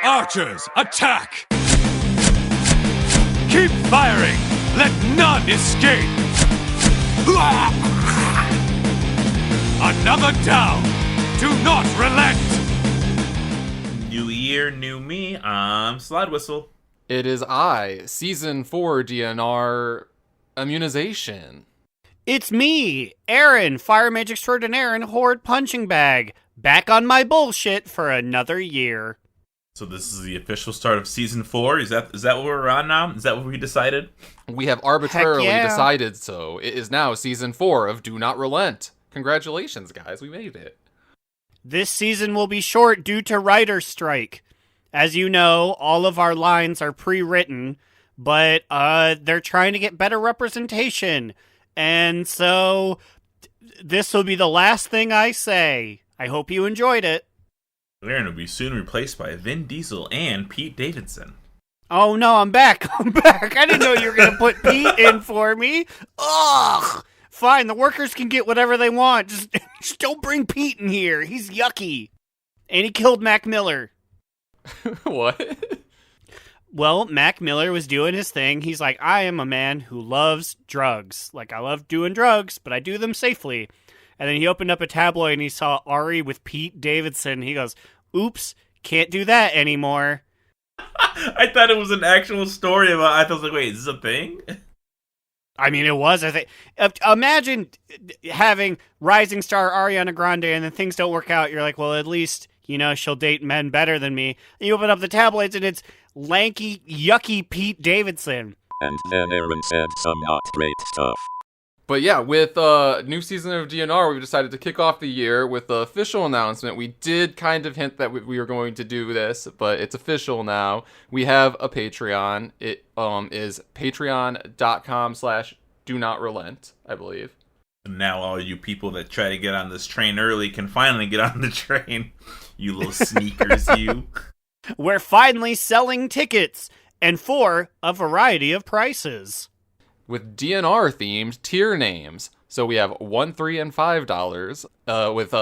Archers, attack! Keep firing! Let none escape! Another down! Do not relent! New year, new me. I'm Slidewhistle. It is I, Season 4 DNR Immunization. It's me, Aaron, Fire Mage Extraordinaire and Horde Punching Bag, back on my bullshit for another year. So this is the official start of Season 4? Is that what we're on now? Is that what we decided? We have arbitrarily decided so. It is now Season 4 of Do Not Relent. Congratulations, guys. We made it. This season will be short due to writer's strike. As you know, all of our lines are pre-written, but they're trying to get better representation. And so this will be the last thing I say. I hope you enjoyed it. Aaron will be soon replaced by Vin Diesel and Pete Davidson. Oh no, I'm back. I'm back. I didn't know you were going to put Pete in for me. Ugh. Fine, the workers can get whatever they want. Just don't bring Pete in here. He's yucky. And he killed Mac Miller. What? Well, Mac Miller was doing his thing. He's like, I am a man who loves drugs. Like, I love doing drugs, but I do them safely. And then he opened up a tabloid and he saw Ari with Pete Davidson. He goes, oops, can't do that anymore. I thought it was an actual story about. I was like, wait, is this a thing? I mean, it was. I think. Imagine having rising star Ariana Grande and then things don't work out. You're like, well, at least, she'll date men better than me. And you open up the tabloids and it's lanky, yucky Pete Davidson. And then Aaron said some not great stuff. But yeah, with new season of DNR, we've decided to kick off the year with the official announcement. We did kind of hint that we were going to do this, but it's official now. We have a Patreon. It is patreon.com/do-not-relent, I believe. Now all you people that try to get on this train early can finally get on the train. You little sneakers, you. We're finally selling tickets, and for a variety of prices. With DNR-themed tier names. So we have $1, $3, and $5 with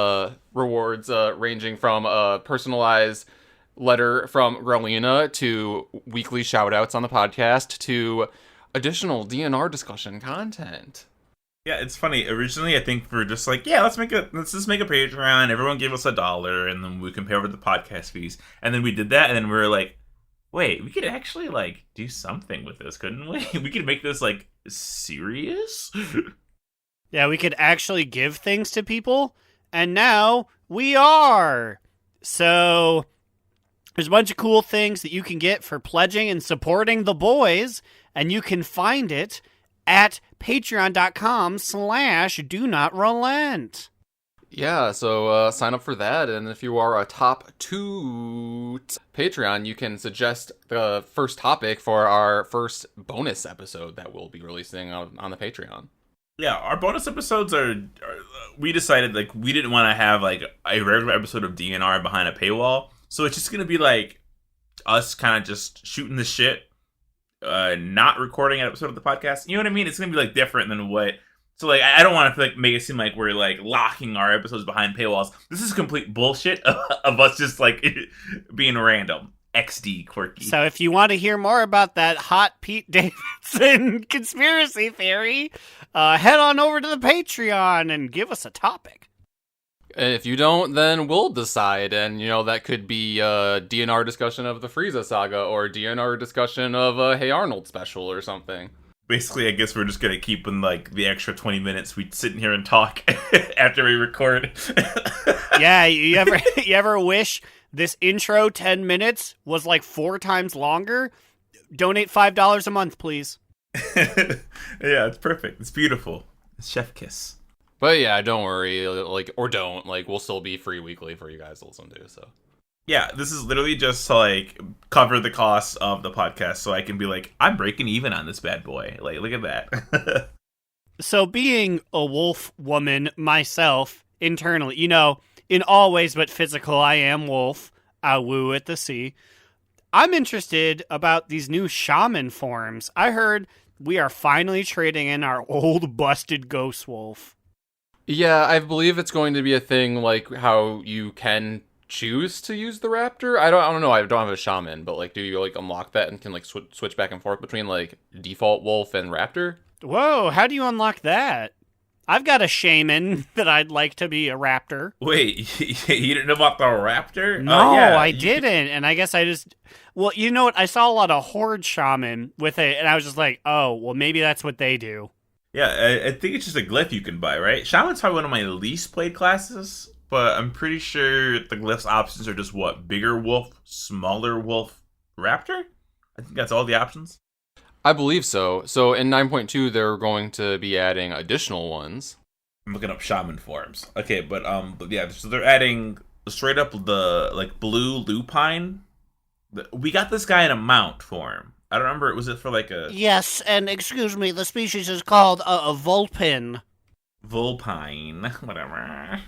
rewards ranging from a personalized letter from Grelina to weekly shout-outs on the podcast to additional DNR discussion content. Yeah, it's funny. Originally, I think we were just like, yeah, let's just make a Patreon. Everyone gave us $1, and then we can pay over the podcast fees. And then we did that, and then we were like, wait, we could actually, do something with this, couldn't we? We could make this, serious? Yeah, we could actually give things to people, and now we are. So, there's a bunch of cool things that you can get for pledging and supporting the boys, and you can find it at patreon.com/do-not-relent. Yeah, so sign up for that, and if you are a top toot Patreon, you can suggest the first topic for our first bonus episode that we'll be releasing on the Patreon. Yeah, our bonus episodes are we decided, we didn't want to have, a regular episode of DNR behind a paywall, so it's just going to be, us kind of just shooting the shit, not recording an episode of the podcast. You know what I mean? It's going to be, different than what... So, I don't want to make it seem like we're, locking our episodes behind paywalls. This is complete bullshit of us just, being random. XD quirky. So, if you want to hear more about that hot Pete Davidson conspiracy theory, head on over to the Patreon and give us a topic. If you don't, then we'll decide. And, that could be a DNR discussion of the Frieza saga or DNR discussion of a Hey Arnold special or something. Basically, I guess we're just going to keep in, the extra 20 minutes we sit in here and talk after we record. Yeah, you ever wish this intro 10 minutes was, 4 times longer? Donate $5 a month, please. Yeah, it's perfect. It's beautiful. It's chef kiss. But yeah, don't worry, or don't, we'll still be free weekly for you guys to listen to, so. Yeah, this is literally just to, cover the costs of the podcast so I can be I'm breaking even on this bad boy. Look at that. So being a wolf woman myself, internally, in all ways but physical, I am wolf. I woo at the sea. I'm interested about these new shaman forms. I heard we are finally trading in our old busted ghost wolf. Yeah, I believe it's going to be a thing like how you can choose to use the raptor? I don't know. I don't have a shaman, but like, do you like unlock that and can like switch back and forth between like default wolf and raptor? Whoa, how do you unlock that? I've got a shaman that I'd like to be a raptor. Wait, you didn't know about the raptor? No, Yeah, I didn't. And I guess I just... Well, you know what? I saw a lot of horde shaman with it, and I was just like, oh, well, maybe that's what they do. Yeah, I think it's just a glyph you can buy, right? Shaman's probably one of my least played classes, but I'm pretty sure the glyphs options are just what? Bigger wolf, smaller wolf, raptor? I think that's all the options. I believe so. So in 9.2, they're going to be adding additional ones. I'm looking up shaman forms. Okay, but yeah, so they're adding straight up the like blue lupine. We got this guy in a mount form. I don't remember. Was it for like a Yes, and excuse me, the species is called a vulpin. vulpine, whatever.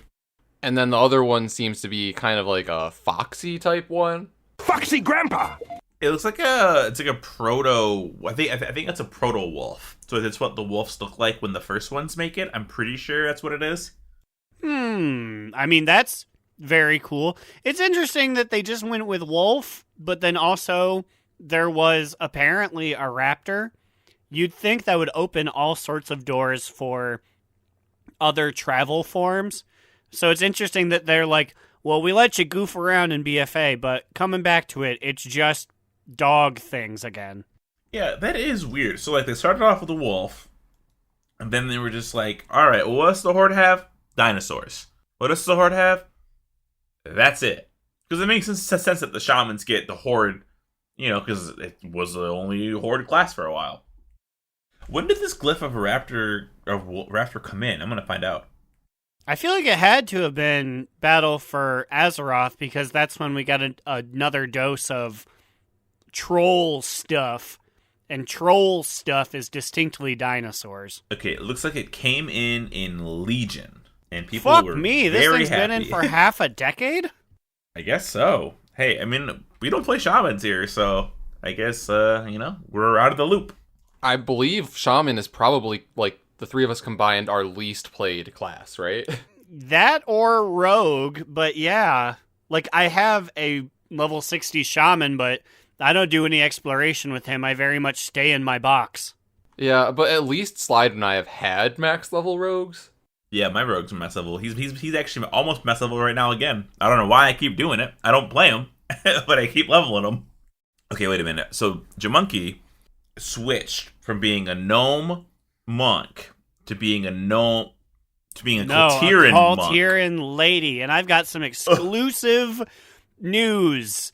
And then the other one seems to be kind of like a foxy type one. Foxy Grandpa! It looks like a proto. I think that's a proto wolf. So it's what the wolves look like when the first ones make it. I'm pretty sure that's what it is. I mean, that's very cool. It's interesting that they just went with wolf, but then also there was apparently a raptor. You'd think that would open all sorts of doors for other travel forms. So it's interesting that they're like, well, we let you goof around in BFA, but coming back to it, it's just dog things again. Yeah, that is weird. So like they started off with a wolf, and then they were just like, all right, well, what does the horde have? Dinosaurs. What does the horde have? That's it. Because it makes sense that the shamans get the horde, you know, because it was the only horde class for a while. When did this glyph of a raptor come in? I'm gonna find out. I feel like it had to have been Battle for Azeroth, because that's when we got another dose of troll stuff. And troll stuff is distinctly dinosaurs. Okay, it looks like it came in Legion, and people Fuck were me, this very thing's happy. been in for half a decade? I guess so. Hey, I mean, we don't play shamans here, so I guess, you know, we're out of the loop. I believe shaman is probably like the three of us combined our least played class, right? That or rogue, but yeah. Like, I have a level 60 shaman, but I don't do any exploration with him. I very much stay in my box. Yeah, but at least Slide and I have had max level rogues. Yeah, my rogue's max level. He's actually almost max level right now again. I don't know why I keep doing it. I don't play him, but I keep leveling him. Okay, wait a minute. So Jamonkey switched from being a gnome monk to being a gnome to being a Kultiran monk. Kultiran lady, and I've got some exclusive news.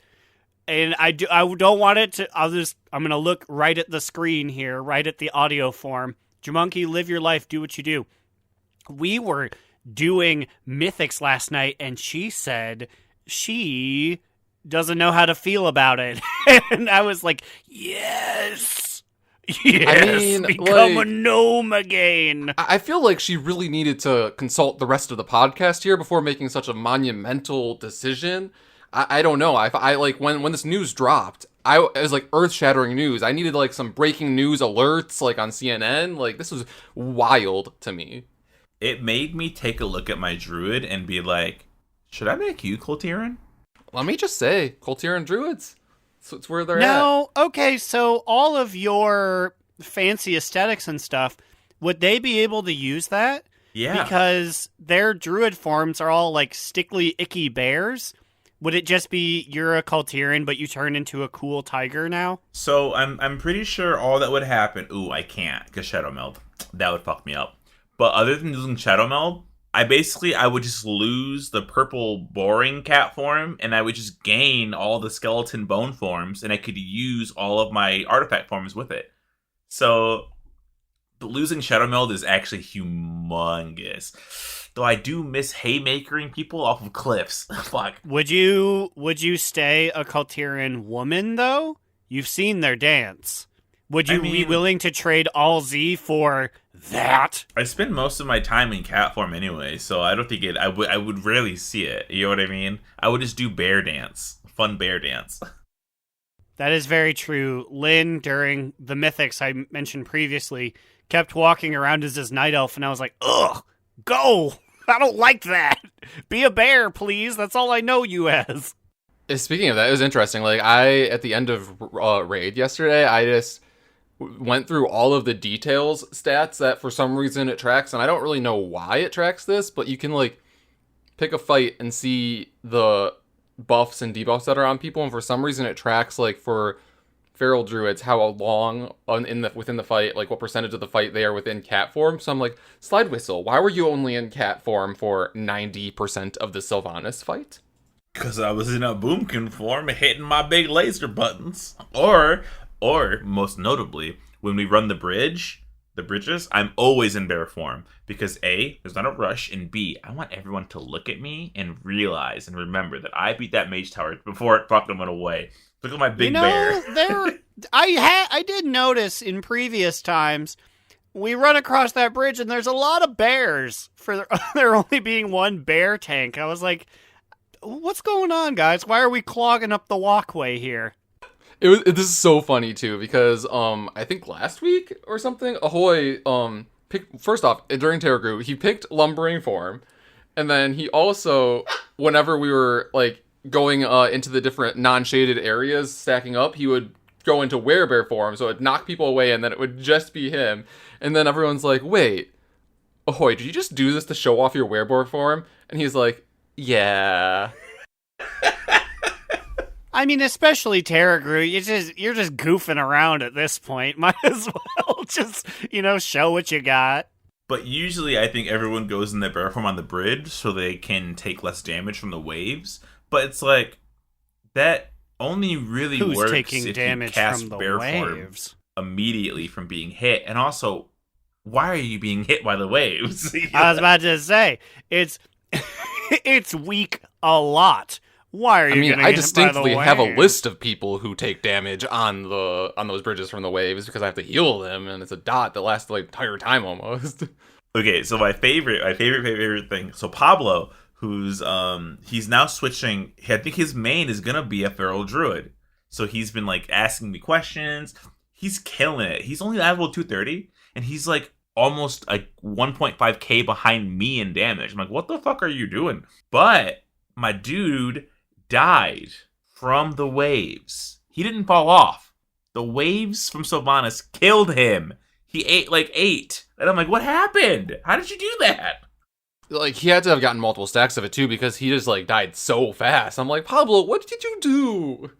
And I don't want it to. I'm gonna look right at the screen here, right at the audio form. Jamonkey, live your life, do what you do. We were doing Mythics last night, and she said she doesn't know how to feel about it. And I was like, yes, I mean, become like, a gnome again. I feel like she really needed to consult the rest of the podcast here before making such a monumental decision. I don't know. I like when this news dropped, it was like earth-shattering news. I needed like some breaking news alerts like on CNN. Like, this was wild to me. It made me take a look at my druid and be like, should I make you Kultiran? Let me just say, Kultiran druids. It's where they're at. No, okay, so all of your fancy aesthetics and stuff, would they be able to use that? Yeah. Because their druid forms are all like stickly, icky bears. Would it just be you're a Kultiran, but you turn into a cool tiger now? So I'm pretty sure all that would happen. Ooh, I can't because Shadow Meld. That would fuck me up. But other than using Shadow Meld, I would just lose the purple boring cat form, and I would just gain all the skeleton bone forms, and I could use all of my artifact forms with it. So losing Shadow Meld is actually humongous. Though I do miss haymakering people off of cliffs. Fuck. Would you stay a Kultiran woman, though? You've seen their dance. Would you be willing to trade all Z for that? I spend most of my time in cat form anyway, so I don't think I would rarely see it. You know what I mean? I would just do bear dance. Fun bear dance. That is very true. Lynn, during the Mythics I mentioned previously, kept walking around as his night elf, and I was like, ugh, go! I don't like that. Be a bear, please. That's all I know you as. Speaking of that, it was interesting. Like, at the end of Raid yesterday, I just went through all of the details stats that for some reason it tracks, and I don't really know why it tracks this, but you can, like, pick a fight and see the buffs and debuffs that are on people, and for some reason it tracks, like, for feral druids, how long within the fight, like, what percentage of the fight they are within cat form. So I'm like, Slidewhistle, why were you only in cat form for 90% of the Sylvanas fight? Because I was in a boomkin form hitting my big laser buttons. Or most notably, when we run the bridges, I'm always in bear form. Because A, there's not a rush, and B, I want everyone to look at me and realize and remember that I beat that mage tower before it fucking went away. Look at my big bear. I did notice in previous times, we run across that bridge and there's a lot of bears for there only being one bear tank. I was like, what's going on, guys? Why are we clogging up the walkway here? This is so funny too, because I think last week or something, Ahoy picked, first off, during Terror Group, he picked lumbering form, and then he also, whenever we were like going into the different non-shaded areas stacking up, he would go into werebear form, so it'd knock people away, and then it would just be him. And then everyone's like, wait, Ahoy, did you just do this to show off your werebear form? And he's like, yeah. I mean, especially Terra Groot, you're just goofing around at this point. Might as well just, show what you got. But usually I think everyone goes in their bear form on the bridge so they can take less damage from the waves. But it's like, that only really works taking if damage you cast from the bear waves? form immediately from being hit. And also, why are you being hit by the waves? I was about to say, it's weak a lot. Why are you getting hit by the waves? I distinctly have a list of people who take damage on those bridges from the waves because I have to heal them, and it's a dot that lasts the entire time almost. Okay, so my favorite thing. So Pablo, who's he's now switching. I think his main is gonna be a feral druid. So he's been like asking me questions. He's killing it. He's only level 230, and he's like almost like 1.5k behind me in damage. I'm like, what the fuck are you doing? But my dude died from the waves. He didn't fall off. The waves from Sylvanas killed him. He ate like 8. And I'm like, what happened? How did you do that? Like, he had to have gotten multiple stacks of it too, because he just like died so fast. I'm like, Pablo, what did you do?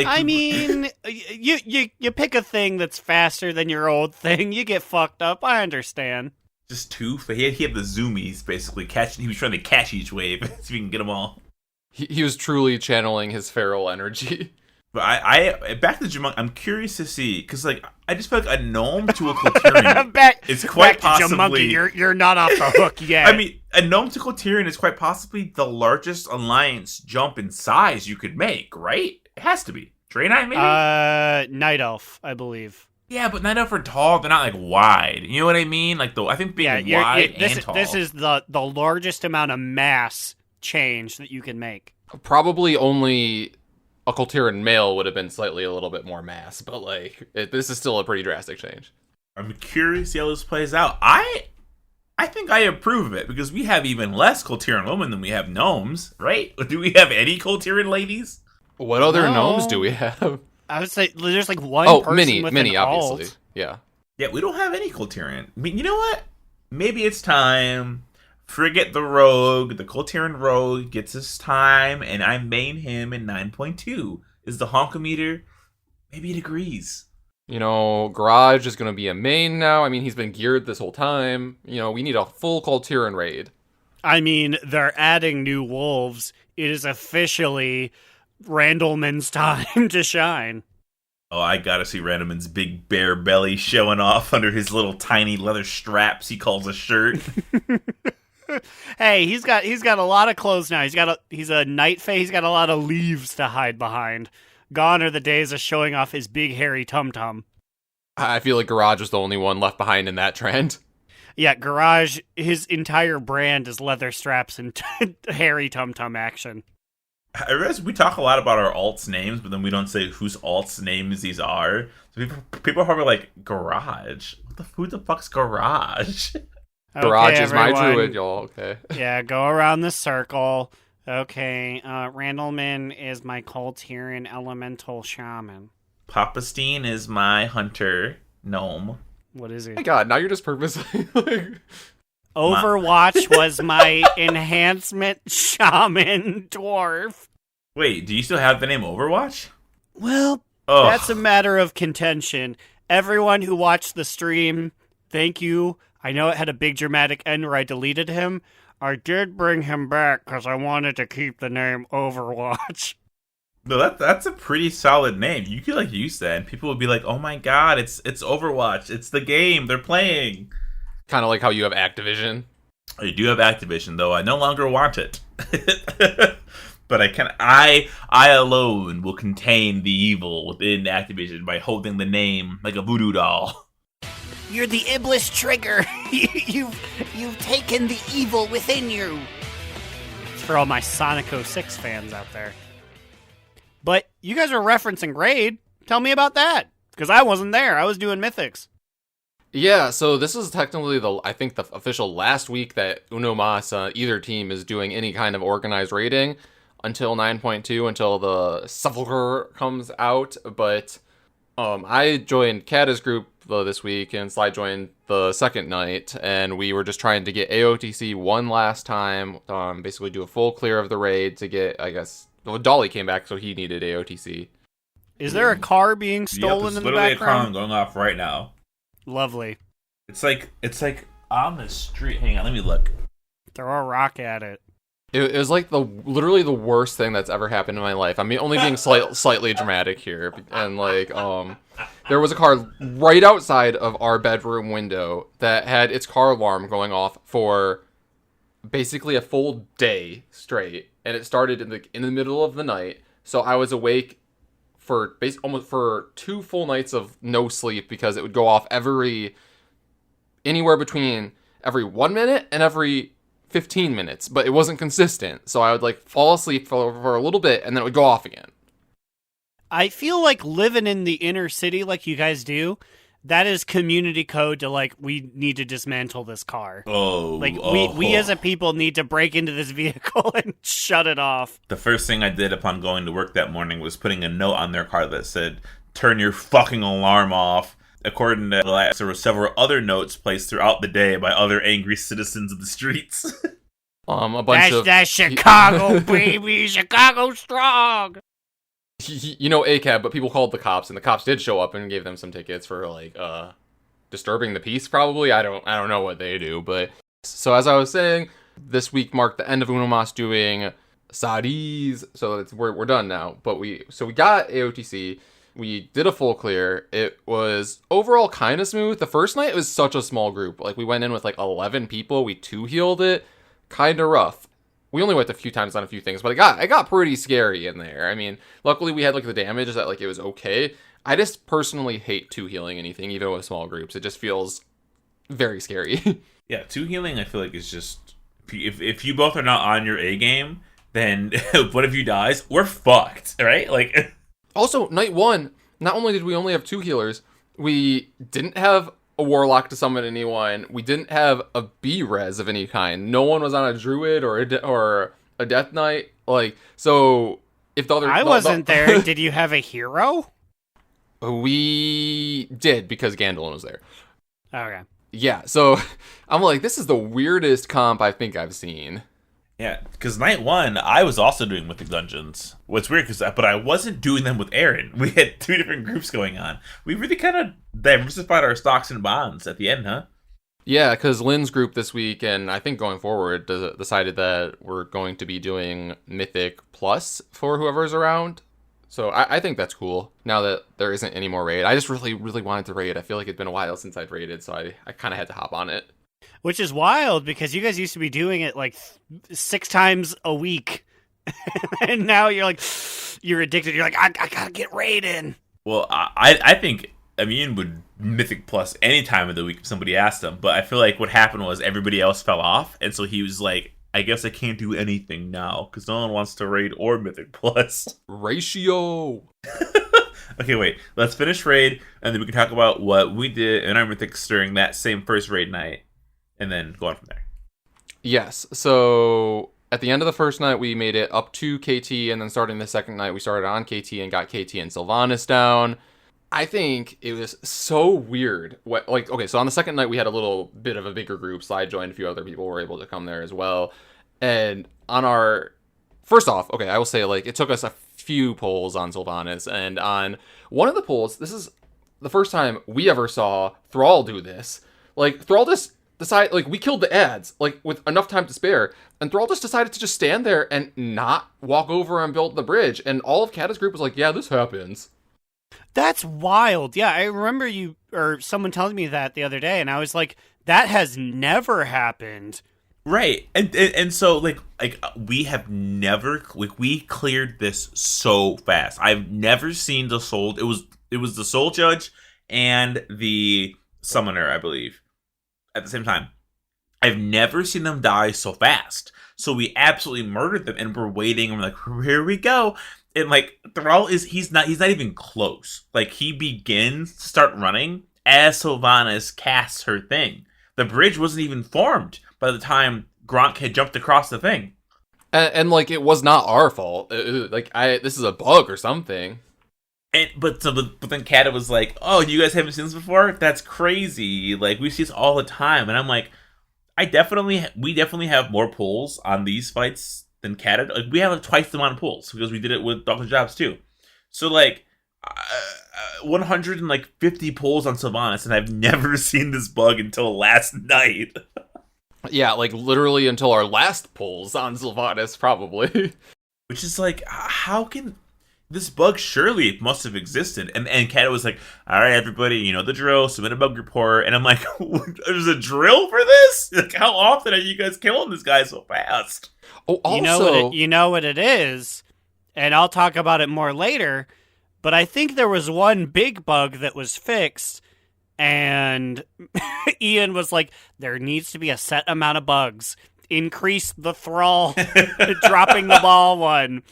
I mean, you pick a thing that's faster than your old thing, you get fucked up. I understand. Just he had the zoomies basically catching. He was trying to catch each wave so we can get them all. He was truly channeling his feral energy. But I back to Jamunk, I'm curious to see, because like I just feel like a gnome to a Quaterian is quite possibly you're not off the hook yet. I mean, a gnome to Quaterian is quite possibly the largest alliance jump in size you could make, right? It has to be. Draenei, maybe? Night Elf, I believe. Yeah, but Night Elf are tall, they're not like wide. You know what I mean? Like I think being wide and tall. This is the largest amount of mass change that you can make. Probably only a Quaterian male would have been slightly a little bit more mass, but like this is still a pretty drastic change. I'm curious to see how this plays out. I think I approve of it because we have even less Quaterian women than we have gnomes, right? Do we have any Quaterian ladies? What other gnomes do we have? I would say there's like one person with mini, an obviously. alt. Yeah, we don't have any Quaterian. I mean, you know what? Maybe it's time. Forget the rogue. The Quaterian rogue gets his time, and I main him in 9.2. Is the honkometer? Maybe it agrees. Garage is going to be a main now. I mean, he's been geared this whole time. We need a full Quaterian raid. I mean, they're adding new wolves. It is officially Randleman's time to shine. Oh, I gotta see Randleman's big bear belly showing off under his little tiny leather straps he calls a shirt. Hey, he's got a lot of clothes now. He's a night fae. He's got a lot of leaves to hide behind. Gone are the days of showing off his big hairy tum-tum. I feel like Garage was the only one left behind in that trend. Yeah, Garage, his entire brand is leather straps and hairy tum-tum action. I realize we talk a lot about our alts names, but then we don't say whose alts names these are. So people are probably like, Garage? Who the fuck's Garage? Garage is my everyone. druid, y'all. Okay. Yeah, go around the circle. Okay, Randleman is my Coltiran elemental shaman. Papastine is my hunter gnome. What is he? Oh my God, now you're just purposely like. Overwatch was my enhancement shaman dwarf. Wait, do you still have the name Overwatch? Well, Ugh. that's a matter of contention. Everyone who watched the stream, thank you. I know it had a big dramatic end where I deleted him. I did bring him back because I wanted to keep the name Overwatch. No, that's a pretty solid name. You could use that, and people would be like, "Oh my God, it's Overwatch. It's the game they're playing." Kind of like how you have Activision. I do have Activision, though. I no longer want it. But I alone will contain the evil within Activision by holding the name like a voodoo doll. You're the Iblis trigger. You've taken the evil within you. It's for all my Sonic 06 fans out there. But you guys are referencing Raid. Tell me about that, because I wasn't there. I was doing Mythics. Yeah, so this is technically I think the official last week that Uno Mas, either team, is doing any kind of organized raiding until 9.2, until the Sepulchre comes out. But I joined Kata's group this week, and Slide joined the second night, and we were just trying to get AOTC one last time, basically do a full clear of the raid to get, I guess, well, Dolly came back, so he needed AOTC. Is there a car being stolen in the literally background? a car going off right now. Lovely. It's like on the street. Hang on, let me look. Throw a rock at it. It was like literally the worst thing that's ever happened in my life. I mean, only being slightly dramatic here, and there was a car right outside of our bedroom window that had its car alarm going off for basically a full day straight, and it started in the middle of the night. So I was awake for almost for 2 full nights of no sleep because it would go off anywhere between every 1 minute and every 15 minutes, but it wasn't consistent. So I would fall asleep for a little bit and then it would go off again. I feel like living in the inner city like you guys do, that is community code to we need to dismantle this car. We as a people need to break into this vehicle and shut it off. The first thing I did upon going to work that morning was putting a note on their car that said, "Turn your fucking alarm off." According to there were several other notes placed throughout the day by other angry citizens of the streets. A bunch of that Chicago, baby, Chicago strong. ACAB, but people called the cops, and the cops did show up and gave them some tickets for disturbing the peace. Probably, I don't know what they do, but so as I was saying, this week marked the end of Uno Mas doing charities, so we're done now. But we got AOTC. We did a full clear. It was overall kind of smooth. The first night it was such a small group. We went in with 11 people. We 2-healed it. Kind of rough. We only went a few times on a few things, but it got pretty scary in there. I mean, luckily we had the damage that it was okay. I just personally hate 2-healing anything, even with small groups. It just feels very scary. Yeah, 2-healing I feel like is just if you both are not on your A game, then one of you dies, we're fucked, right? Also, night 1, not only did we only have 2 healers, we didn't have a warlock to summon anyone. We didn't have a B-res of any kind. No one was on a druid or a death knight. So if the other... I wasn't there. Did you have a hero? We did, because Gandalf was there. Okay. Yeah, so I'm this is the weirdest comp I think I've seen. Yeah, because night 1, I was also doing Mythic Dungeons. What's weird, but I wasn't doing them with Aaron. We had 2 different groups going on. We really kind of diversified our stocks and bonds at the end, huh? Yeah, because Lynn's group this week, and I think going forward, decided that we're going to be doing Mythic Plus for whoever's around. So I think that's cool, now that there isn't any more raid. I just really, really wanted to raid. I feel like it's been a while since I've raided, so I kind of had to hop on it. Which is wild, because you guys used to be doing it 6 times a week. And now you're addicted. You're I gotta get raiding. Well, I think Immune would Mythic Plus any time of the week if somebody asked him. But I feel like what happened was everybody else fell off. And so he was I guess I can't do anything now because no one wants to raid or Mythic Plus. Ratio. Okay, wait. Let's finish raid, and then we can talk about what we did in our Mythics during that same first raid night. and then go on from there. Yes. So at the end of the first night, we made it up to KT, and then starting the second night, we started on KT and got KT and Sylvanas down. I think it was so weird. So on the second night, we had a little bit of a bigger group. Slide joined, a few other people were able to come there as well. And on our... First off, okay, I will say, it took us a few polls on Sylvanas, and on one of the polls, this is the first time we ever saw Thrall do this. Thrall just decided, we killed the ads, with enough time to spare, and Thrall just decided to just stand there and not walk over and build the bridge, and all of Kata's group was like, yeah, this happens. That's wild. Yeah, I remember you or someone telling me that the other day, and I was like, that has never happened. Right. And so we have never we cleared this so fast. I've never seen the soul. It was the soul judge and the summoner, I believe, at the same time. I've never seen them die so fast. So we absolutely murdered them, and we're waiting, and we're like, here we go. And Thrall he's not even close. He begins to start running as Sylvanas casts her thing. The bridge wasn't even formed by the time Gronk had jumped across the thing. And it was not our fault. This is a bug or something. But then Kata was like, oh, you guys haven't seen this before? That's crazy. We see this all the time. And I'm like, we definitely have more pulls on these fights than Kata. We have twice the amount of pulls because we did it with Dr. Jobs too. So 150 pulls on Sylvanas, and I've never seen this bug until last night. Yeah, literally until our last pulls on Sylvanas, probably. Which is how can this bug surely must have existed? And Kata was like, all right, everybody, you know the drill, submit a bug report. And I'm like, there's a drill for this? How often are you guys killing this guy so fast? Oh, also... You know what it is, and I'll talk about it more later, but I think there was one big bug that was fixed, and Ian was like, there needs to be a set amount of bugs. Increase the Thrall dropping the ball one.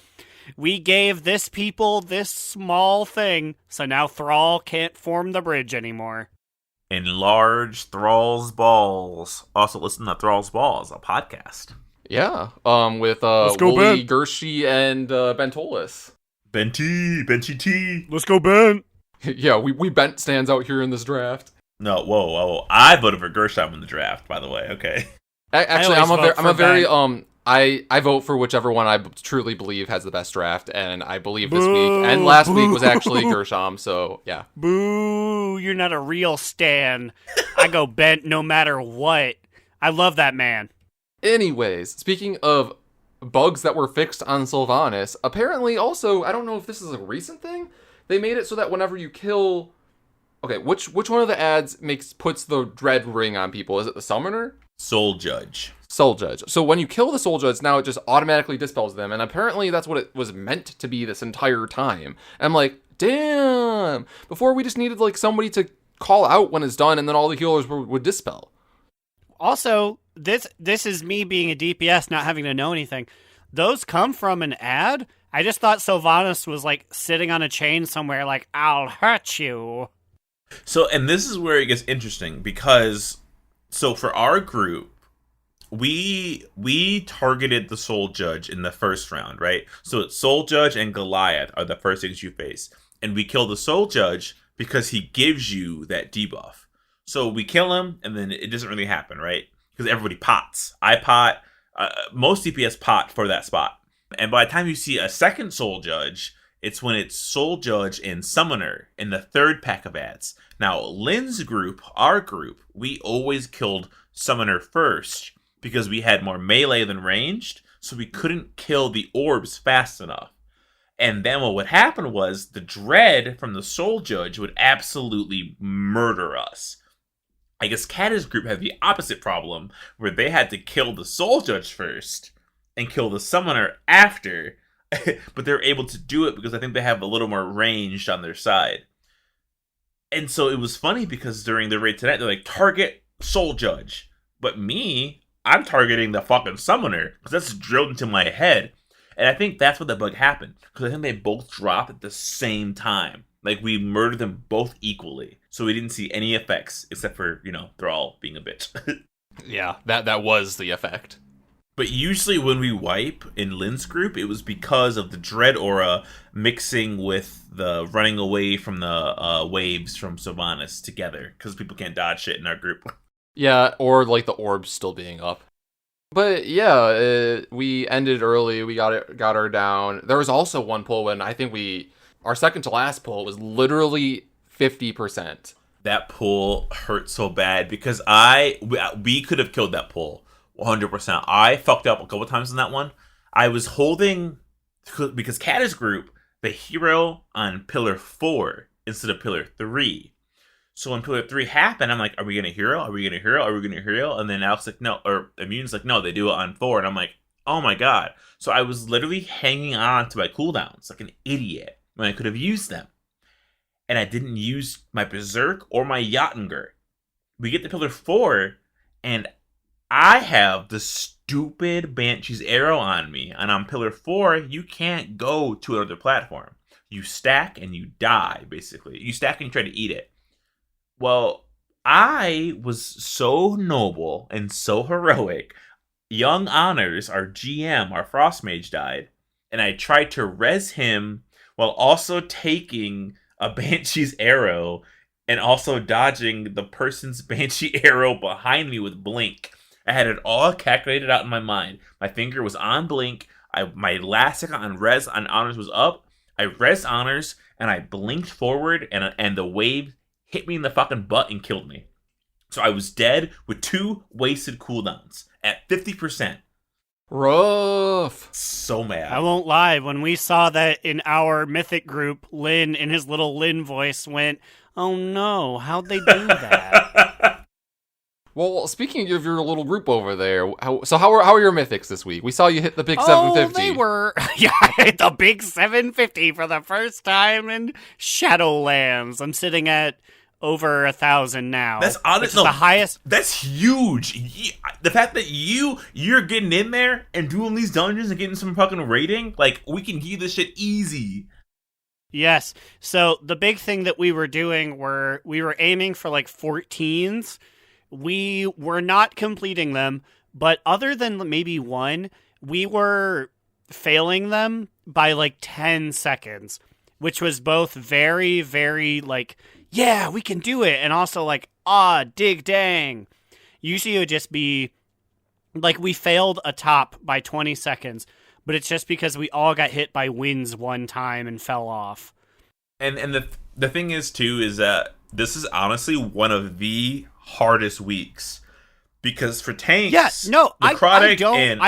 We gave this people this small thing, so now Thrall can't form the bridge anymore. Enlarge Thrall's balls. Also listen to Thrall's Balls, a podcast. Yeah, with Wooly, Gershi, and Bentolis. Benty T. Let's go, Ben. Yeah, we Bent stands out here in this draft. No, whoa. I voted for Gershom in the draft, by the way, okay. Actually, I vote for whichever one I truly believe has the best draft, and I believe this week and last week was actually Gershom, so yeah. Boo, you're not a real stan. I go Bent no matter what. I love that man. Anyways, speaking of bugs that were fixed on Sylvanas, apparently also, I don't know if this is a recent thing, they made it so that whenever you kill... Okay, which one of the ads puts the dread ring on people? Is it the summoner? Soul Judge. So when you kill the Soul Judge, now it just automatically dispels them, and apparently that's what it was meant to be this entire time. And I'm like, damn! Before we just needed somebody to call out when it's done, and then all the healers would dispel. Also, this is me being a DPS, not having to know anything. Those come from an ad? I just thought Sylvanas was sitting on a chain somewhere I'll hurt you. So, and this is where it gets interesting because, so for our group, we targeted the Soul Judge in the first round, right? So it's Soul Judge and Goliath are the first things you face. And we kill the Soul Judge because he gives you that debuff. So we kill him, and then it doesn't really happen, right? Because everybody pots. I pot. Most DPS pot for that spot. And by the time you see a second Soul Judge, it's when it's Soul Judge and Summoner in the third pack of ads. Now, Lynn's group, our group, we always killed Summoner first because we had more melee than ranged, so we couldn't kill the orbs fast enough. And then what would happen was the dread from the Soul Judge would absolutely murder us. I guess Kata's group had the opposite problem, where they had to kill the Soul Judge first and kill the Summoner after, but they're able to do it because I think they have a little more ranged on their side. And so it was funny because during the raid tonight, they're like, target Soul Judge. But me, I'm targeting the fucking Summoner because that's drilled into my head. And I think that's what the bug happened, because I think they both dropped at the same time. We murdered them both equally. So we didn't see any effects, except for, Thrall being a bitch. Yeah, that was the effect. But usually when we wipe in Lynn's group, it was because of the Dread Aura mixing with the running away from the waves from Sylvanas together, because people can't dodge shit in our group. Yeah, or like the orbs still being up. But yeah, we ended early. We got her down. There was also one pull when I think our second to last pull was literally 50%. That pull hurt so bad because we could have killed that pull 100%. I fucked up a couple times in that one. I was holding, because Kata's group, the hero on pillar 4 instead of pillar 3. So when pillar 3 happened, I'm like, are we going to hero? Are we going to hero? Are we going to hero? And then Alex like, no, or Immune's like, no, they do it on 4. And I'm like, oh my god. So I was literally hanging on to my cooldowns like an idiot when I could have used them. And I didn't use my Berserk or my Jottinger. We get to pillar 4, and I have the stupid Banshee's arrow on me. And on pillar 4, you can't go to another platform. You stack and you die, basically. You stack and you try to eat it. Well, I was so noble and so heroic. Young Honors, our GM, our Frost Mage, died. And I tried to res him while also taking a Banshee's arrow and also dodging the person's Banshee arrow behind me with Blink. I had it all calculated out in my mind. My finger was on Blink. My last second on res on Honors was up. I res Honors and I blinked forward and the wave hit me in the fucking butt and killed me. So I was dead with 2 wasted cooldowns at 50%. Rough. So mad. I won't lie. When we saw that in our Mythic group, Lynn, in his little Lynn voice, went, "Oh no, how'd they do that?" Well, speaking of your little group over there, how are your Mythics this week? We saw you hit the big 750. Oh, they were. Yeah, I hit the big 750 for the first time in Shadowlands. I'm sitting at over 1,000 now. That's honestly the highest. That's huge. The fact that you're getting in there and doing these dungeons and getting some fucking rating, like, we can do this shit easy. Yes. So the big thing that we were doing we were aiming for like 14s. We were not completing them, but other than maybe one, we were failing them by like 10 seconds, which was both very, very like, yeah, we can do it, and also like, dig dang. Usually it would just be like we failed a top by 20 seconds, but it's just because we all got hit by winds one time and fell off. And the thing is too is that this is honestly one of the hardest weeks, because for tanks, yes, no, I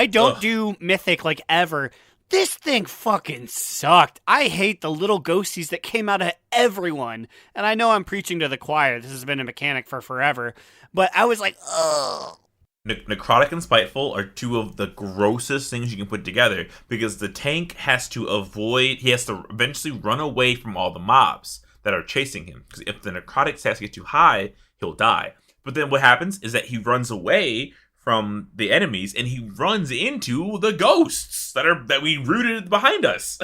don't ugh. do Mythic like ever. This thing fucking sucked. I hate the little ghosties that came out of everyone. And I know I'm preaching to the choir. This has been a mechanic for forever. But I was like, ugh. Necrotic and Spiteful are 2 of the grossest things you can put together, because the tank has to eventually run away from all the mobs that are chasing him. Because if the Necrotic stats get too high, he'll die. But then what happens is that he runs away from the enemies, and he runs into the ghosts that we rooted behind us.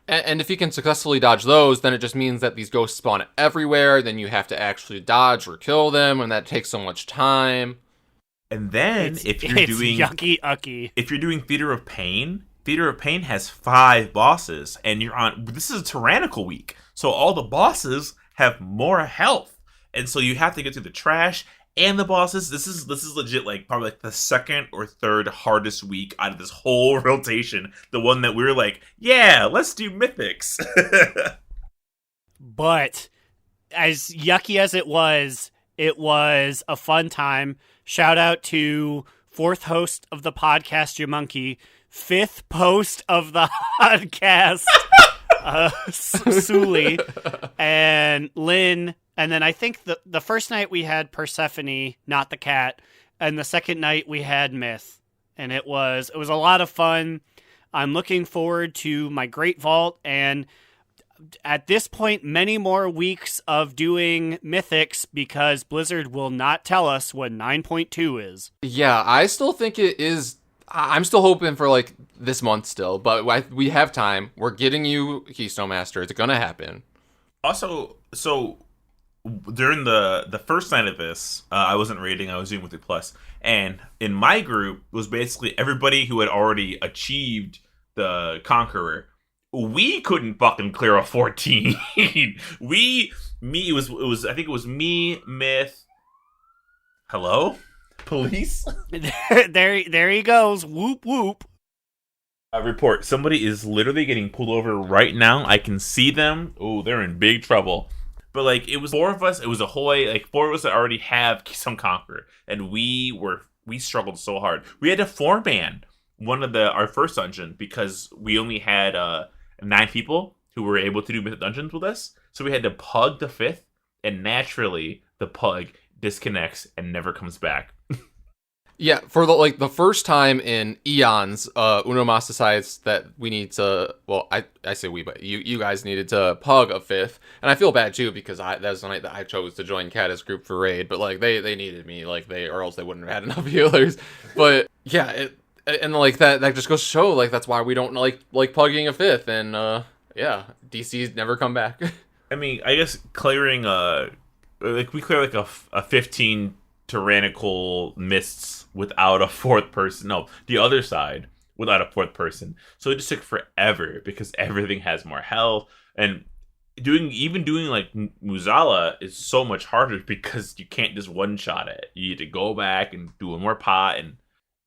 And if you can successfully dodge those, then it just means that these ghosts spawn everywhere. Then you have to actually dodge or kill them, and that takes so much time. And then if you're doing yucky ucky. If you're doing Theater of Pain has 5 bosses, and this is a tyrannical week, so all the bosses have more health, and so you have to get through the trash and the bosses. This is legit, like, probably like the 2nd or 3rd hardest week out of this whole rotation. The one that we were like, yeah, let's do Mythics. But as yucky as it was a fun time. Shout out to 4th host of the podcast, Yamonkey, 5th post of the podcast, Suli, and Lynn. And then I think the first night we had Persephone, not the cat, and the second night we had Myth. And it was a lot of fun. I'm looking forward to my Great Vault, and at this point, many more weeks of doing Mythics, because Blizzard will not tell us what 9.2 is. Yeah, I still think it is. I'm still hoping for like this month still, but we have time. We're getting you Keystone Master. It's going to happen. Also, so during the first night of this, I wasn't raiding, I was doing Mythic Plus, and in my group was basically everybody who had already achieved the Conqueror. We couldn't fucking clear a 14. It was I think it was me, Myth. Hello? Police? there he goes. Whoop whoop. Report. Somebody is literally getting pulled over right now. I can see them. Oh, they're in big trouble. But like, it was four of us. It was a whole like four of us that already have some Conqueror, and we struggled so hard. We had to four-man our first dungeon because we only had 9 people who were able to do Mythic dungeons with us. So we had to pug the 5th, and naturally the pug disconnects and never comes back. Yeah, for the first time in eons, Unomas decides that we need to. Well, I say we, but you guys needed to pug a 5th, and I feel bad too because that was the night that I chose to join Kata's group for raid. But like they needed me, or else they wouldn't have had enough healers. But yeah, and like that just goes to show like that's why we don't like pugging a 5th, and yeah, DC's never come back. I mean, I guess clearing we clear like a 15 tyrannical mists without a 4th person. No, the other side without a 4th person. So it just took forever because everything has more health, and doing like Muzala is so much harder because you can't just one shot it. You need to go back and do one more pot, and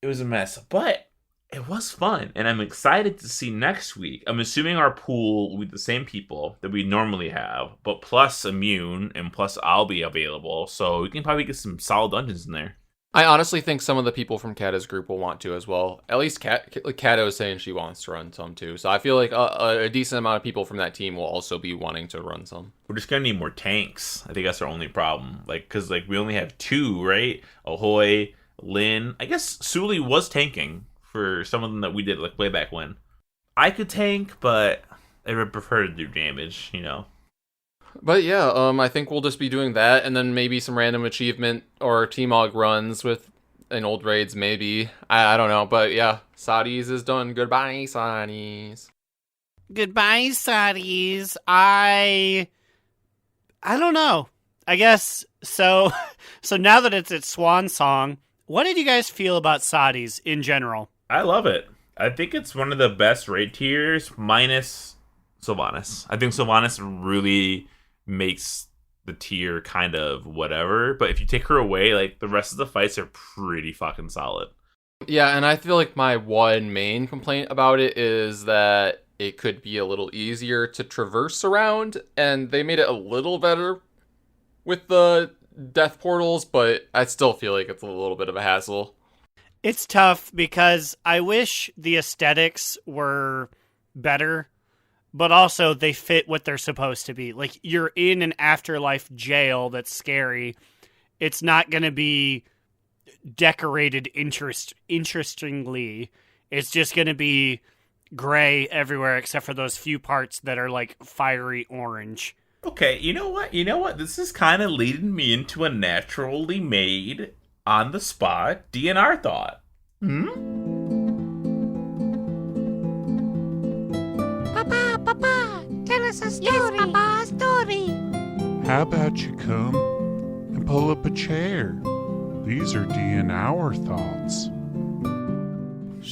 it was a mess. But it was fun, and I'm excited to see next week. I'm assuming our pool will be the same people that we normally have, but plus Immune, and plus I'll be available, so we can probably get some solid dungeons in there. I honestly think some of the people from Kata's group will want to as well. At least Kata is saying she wants to run some too, so I feel like a decent amount of people from that team will also be wanting to run some. We're just gonna need more tanks. I think that's our only problem. Because we only have 2, right? Ahoy, Lin. I guess Suli was tanking for some of them that we did like way back when. I could tank, but I would prefer to do damage, But yeah, I think we'll just be doing that, and then maybe some random achievement or T-Mog runs in old raids, maybe. I don't know, but yeah, Sadis is done. Goodbye, Sadis. Goodbye, Sadis. I don't know. I guess so. So now that it's its swan song, what did you guys feel about Sadis in general? I love it. I think it's one of the best raid tiers, minus Sylvanas. I think Sylvanas really makes the tier kind of whatever, but if you take her away, like, the rest of the fights are pretty fucking solid. Yeah, and I feel like my one main complaint about it is that it could be a little easier to traverse around, and they made it a little better with the death portals, but I still feel like it's a little bit of a hassle. It's tough because I wish the aesthetics were better, but also they fit what they're supposed to be. Like, you're in an afterlife jail that's scary. It's not going to be decorated interestingly. It's just going to be gray everywhere except for those few parts that are like fiery orange. Okay, you know what? This is kind of leading me into a naturally made, on the spot DNR thought. Papa, tell us a story. Yes, Papa, a story. How about you come and pull up a chair? These are DNR thoughts.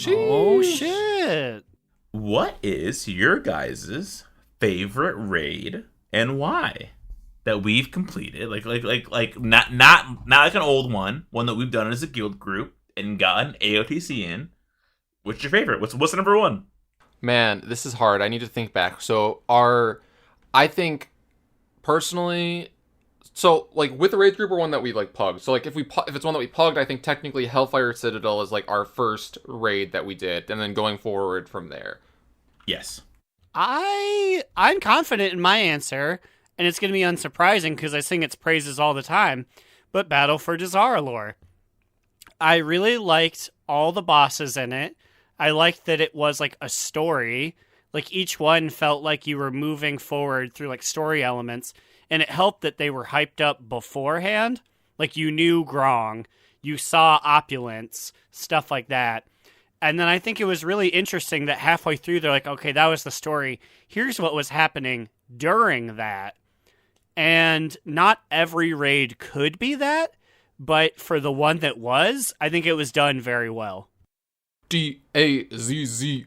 Oh, shit. What is your guys' favorite raid and why that we've completed? Like not like an old one that we've done as a guild group and gotten AOTC in. What's your favorite? What's the number one? Man, this is hard. I need to think back. So I think personally, so like with the raid group or one that we like pugged. So like if it's one that we pugged, I think technically Hellfire Citadel is like our first raid that we did, and then going forward from there. Yes. I'm confident in my answer, and it's going to be unsurprising because I sing its praises all the time, but Battle for Dazar'alor. I really liked all the bosses in it. I liked that it was like a story. Like each one felt like you were moving forward through like story elements, and it helped that they were hyped up beforehand. Like you knew Grong, you saw Opulence, stuff like that. And then I think it was really interesting that halfway through they're like, okay, that was the story. Here's what was happening during that. And not every raid could be that, but for the one that was, I think it was done very well. DAZZA.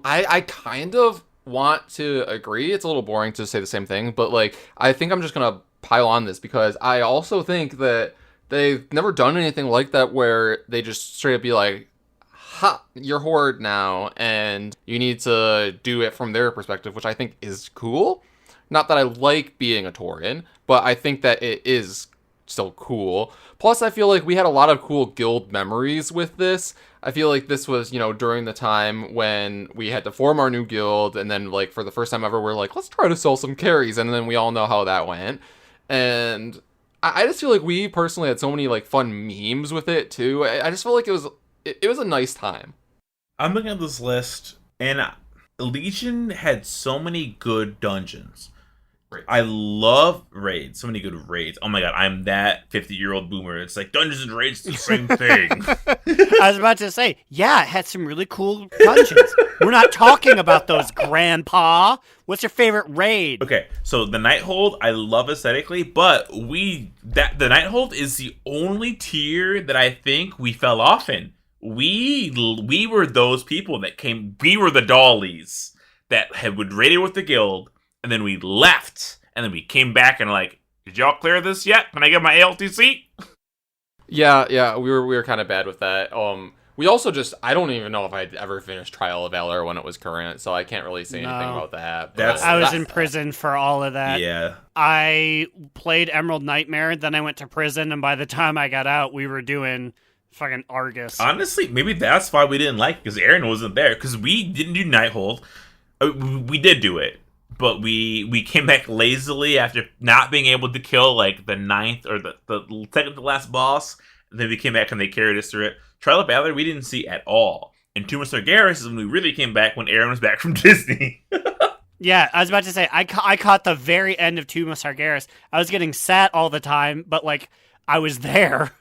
I kind of want to agree. It's a little boring to say the same thing, but like I think I'm just gonna pile on this because I also think that they've never done anything like that where they just straight up be like, ha, you're horde now, and you need to do it from their perspective, which I think is cool. Not that I like being a Tauren, but I think that it is still cool. Plus, I feel like we had a lot of cool guild memories with this. I feel like this was, during the time when we had to form our new guild, and then, like, for the first time ever, we're like, let's try to sell some carries, and then we all know how that went. And I just feel like we personally had so many, like, fun memes with it, too. I just felt like it was a nice time. I'm looking at this list, and Legion had so many good dungeons. I love raids. So many good raids. Oh my god, I'm that 50-year-old boomer. It's like Dungeons and Raids is the same thing. I was about to say, yeah, it had some really cool dungeons. We're not talking about those, Grandpa. What's your favorite raid? Okay, so the Nighthold I love aesthetically, but the Nighthold is the only tier that I think we fell off in. We were those people that came. We were the dollies that would raid with the guild. And then we left, and then we came back and like, did y'all clear this yet? Can I get my AOTC? Yeah, we were kind of bad with that. We also I don't even know if I'd ever finished Trial of Valor when it was current, so I can't really say anything about that. I was in prison for all of that. Yeah. I played Emerald Nightmare, then I went to prison, and by the time I got out, we were doing fucking Argus. Honestly, maybe that's why we didn't like it, because Aaron wasn't there, because we didn't do Nighthold. We did do it. But we came back lazily after not being able to kill, like, the ninth or the second to last boss. And then we came back and they carried us through it. Trial of Valor, we didn't see at all. And Tomb of Sargeras is when we really came back when Aaron was back from Disney. Yeah, I was about to say, I caught the very end of Tomb of Sargeras. I was getting sat all the time, but, like, I was there.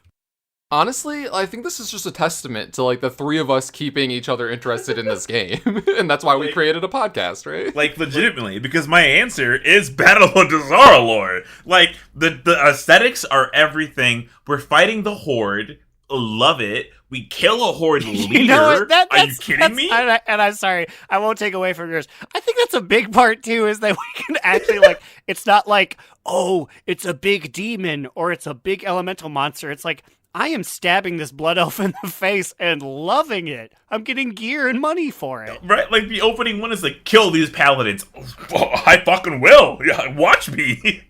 Honestly, I think this is just a testament to, like, the three of us keeping each other interested in this game. And that's why we created a podcast, right? Like, legitimately, because my answer is Battle of Dazar'alor. Like, the aesthetics are everything. We're fighting the Horde. Love it. We kill a Horde leader. You know what? Are you kidding me? And I'm sorry, I won't take away from yours. I think that's a big part, too, is that we can actually, like, it's not like, oh, it's a big demon or it's a big elemental monster. It's like, I am stabbing this blood elf in the face and loving it. I'm getting gear and money for it. Right? Like, the opening one is like, kill these paladins. Oh, I fucking will. Yeah, watch me.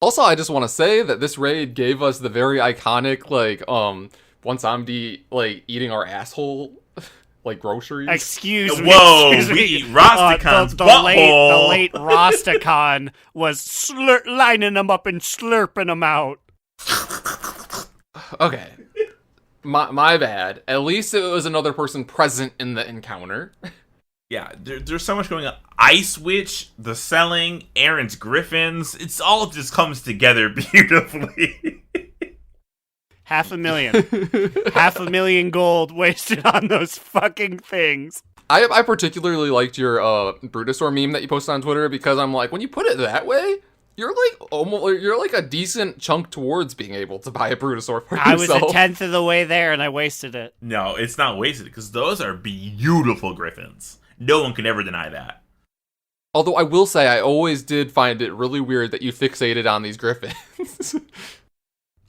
Also, I just want to say that this raid gave us the very iconic, like, one zombie, like, eating our asshole, like, groceries. Excuse me. Whoa, excuse we me. eat Rostacon's the butthole. late Rostacon was lining them up and slurping them out. Okay. My bad. At least it was another person present in the encounter. Yeah, there's so much going on. Ice Witch, the selling, Aaron's Griffins. It's all just comes together beautifully. $500,000. $500,000 gold wasted on those fucking things. I particularly liked your Brutosaur meme that you posted on Twitter because I'm like, when you put it that way, you're like a decent chunk towards being able to buy a Brutosaur for yourself. I was a 10th of the way there and I wasted it. No, it's not wasted because those are beautiful Griffins. No one can ever deny that. Although I will say, I always did find it really weird that you fixated on these Griffins.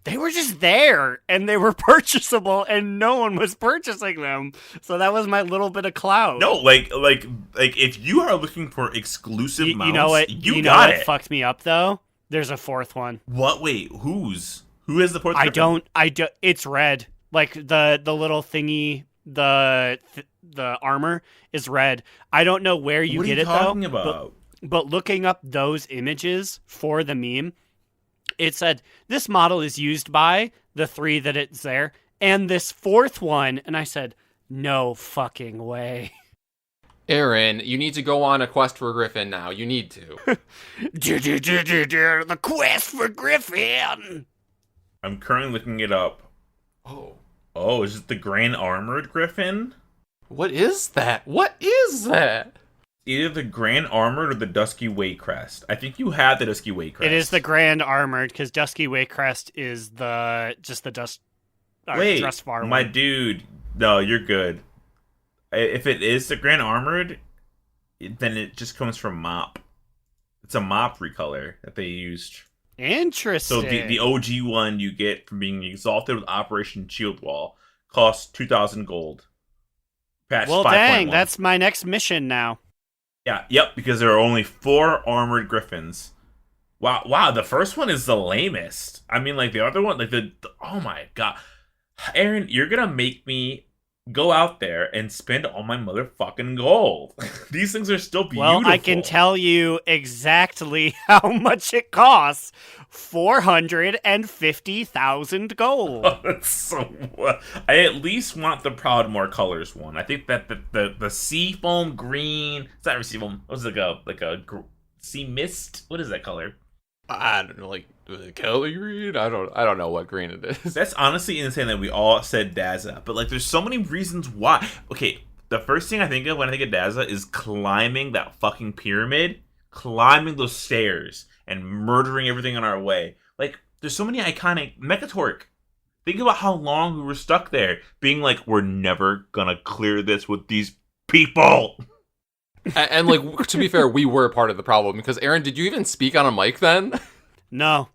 They were just there, and they were purchasable, and no one was purchasing them. So that was my little bit of clout. No, like if you are looking for exclusive mounts, you know what? You got it. Fucked me up though. There's a fourth one. What? Wait, who has the fourth? I don't. It's red. Like the little thingy. The armor is red. I don't know where you get it though. What are you talking about? But looking up those images for the meme, it said this model is used by the three that it's there, and this fourth one, and I said, no fucking way. Aaron, you need to go on a quest for Griffin now. You need to. The quest for Griffin. I'm currently looking it up. Oh, is it the Grand Armored Griffin? What is that? What is that? Either the Grand Armored or the Dusky Waycrest. I think you have the Dusky Waycrest. It is the Grand Armored, because Dusky Waycrest is just the Wait, Drustvar my one. dude. No, you're good. If it is the Grand Armored, then it just comes from Mop. It's a Mop recolor that they used. Interesting. So the OG one you get from being exalted with Operation Shield Wall costs 2,000 gold. Patch well, 5.1. dang, that's my next mission now. Yeah, yep, because there are only 4 armored griffins. Wow, the first one is the lamest. I mean, like, the other one, like, oh my god. Aaron, you're gonna make me go out there and spend all my motherfucking gold. These things are still beautiful. Well, I can tell you exactly how much it costs. 450,000 gold. That's so. I at least want the Proudmoore colors one. I think that the sea foam green. It's not sea foam. What's it like a sea mist? What is that color? I don't know, like Kelly green. I don't know what green it is. That's honestly insane that we all said Daza, but like, there's so many reasons why. Okay, the first thing I think of when I think of Daza is climbing that fucking pyramid, climbing those stairs, and murdering everything on our way. Like, there's so many iconic Mechatork. Think about how long we were stuck there, being like, we're never gonna clear this with these people. And like, to be fair, we were part of the problem, because Aaron, did you even speak on a mic then? No.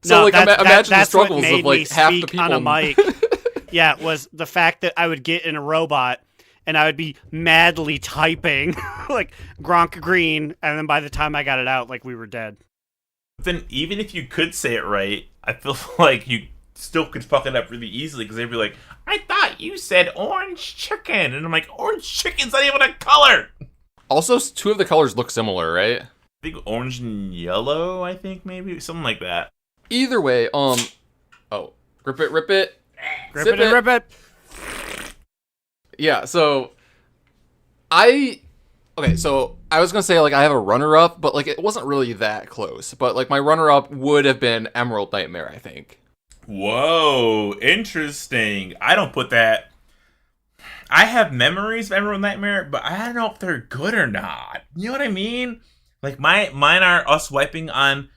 So like, imagine the that's what struggles made of like me half the speak people on a mic. Yeah, it was the fact that I would get in a robot and I would be madly typing like Gronk Green, and then by the time I got it out, like, we were dead. Then even if you could say it right, I feel like you still could fuck it up really easily, because they'd be like, I thought you said orange chicken. And I'm like, orange chicken's not even a color. Also, 2 of the colors look similar, right? I think orange and yellow, I think, maybe. Something like that. Either way, oh, rip it. Grip Sip it and rip it. Yeah, so I was gonna say, like, I have a runner-up, but like, it wasn't really that close. But like, my runner-up would have been Emerald Nightmare, I think. Whoa, interesting. I don't put that. I have memories of Emerald Nightmare, but I don't know if they're good or not. You know what I mean? Like, mine are us wiping on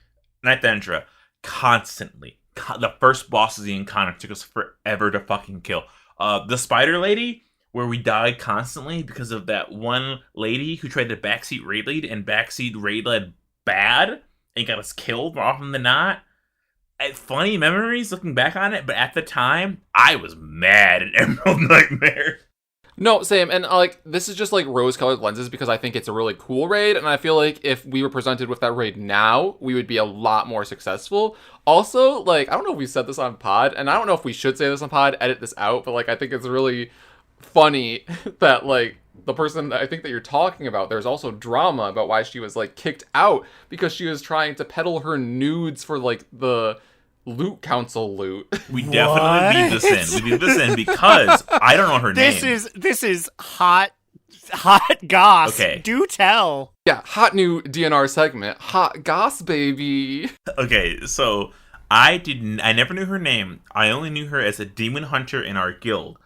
Night Dendra constantly. The first boss of the encounter took us forever to fucking kill. The spider lady, where we died constantly because of that one lady who tried to backseat raid lead, and backseat raid led bad and got us killed more often than not. Funny memories looking back on it, but at the time, I was mad at Emerald Nightmare. No, same, and like, this is just like rose-colored lenses because I think it's a really cool raid, and I feel like if we were presented with that raid now, we would be a lot more successful. Also, like, I don't know if we said this on pod, and I don't know if we should say this on pod, edit this out, but like, I think it's really funny that like, the person I think that you're talking about, there's also drama about why she was like kicked out because she was trying to peddle her nudes for like the loot council loot. We definitely leave this in. We leave this in because I don't know her name. This is hot goss. Okay. Do tell. Yeah, hot new DNR segment. Hot goss, baby. Okay, so I never knew her name. I only knew her as a demon hunter in our guild.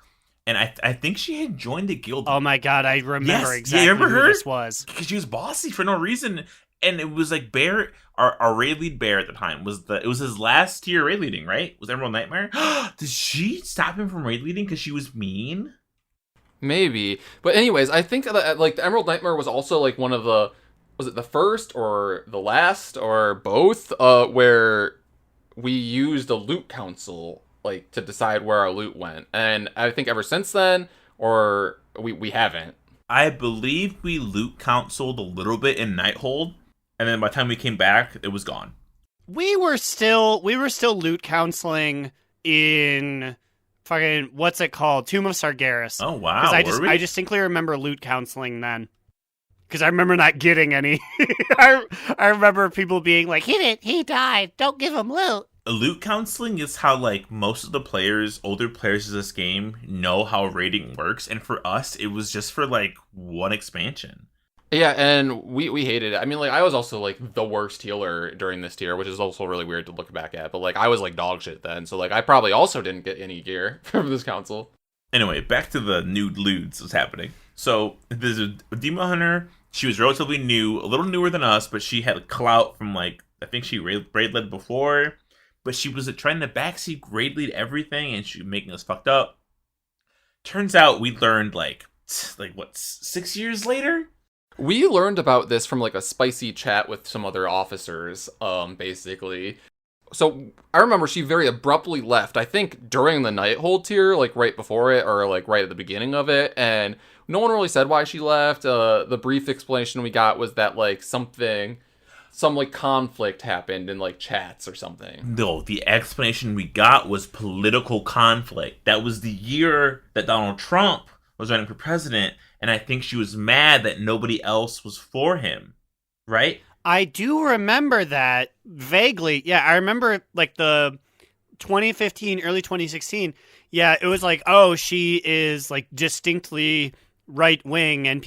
And I think she had joined the guild. Oh my god, I remember exactly remember who her? this was. Because she was bossy for no reason. And it was like Bear, our raid lead Bear at the time, it was his last tier raid leading, right? Was Emerald Nightmare? Did she stop him from raid leading because she was mean? Maybe. But anyways, I think that like the Emerald Nightmare was also like one of the, was it the first or the last or both, where we used a loot council like to decide where our loot went. And I think ever since then, or we haven't. I believe we loot counseled a little bit in Nighthold, and then by the time we came back, it was gone. We were still loot counseling in fucking, what's it called? Tomb of Sargeras. Oh wow. I distinctly remember loot counseling then. Because I remember not getting any. I remember people being like, he died, don't give him loot. Loot counseling is how, like, most of the older players of this game know how raiding works, and for us, it was just for, like, one expansion. Yeah, and we hated it. I mean, like, I was also, like, the worst healer during this tier, which is also really weird to look back at, but, like, I was, like, dog shit then, so, like, I probably also didn't get any gear from this council. Anyway, back to the nude lewds was happening. So, there's a demon hunter She was relatively new, a little newer than us, but she had clout from, like, I think she grade led before, but she was trying to backseat grade lead everything, and she was making us fucked up. Turns out we learned, like what, 6 years later? We learned about this from like a spicy chat with some other officers, basically. So I remember she very abruptly left, I think during the night hold tier, like right before it or like right at the beginning of it. And no one really said why she left. The brief explanation we got was that like some like conflict happened in like chats or something. No, the explanation we got was political conflict. That was the year that Donald Trump was running for president, and I think she was mad that nobody else was for him, right? I do remember that vaguely. Yeah, I remember like the 2015, early 2016. Yeah, it was like, oh, she is like distinctly right wing, and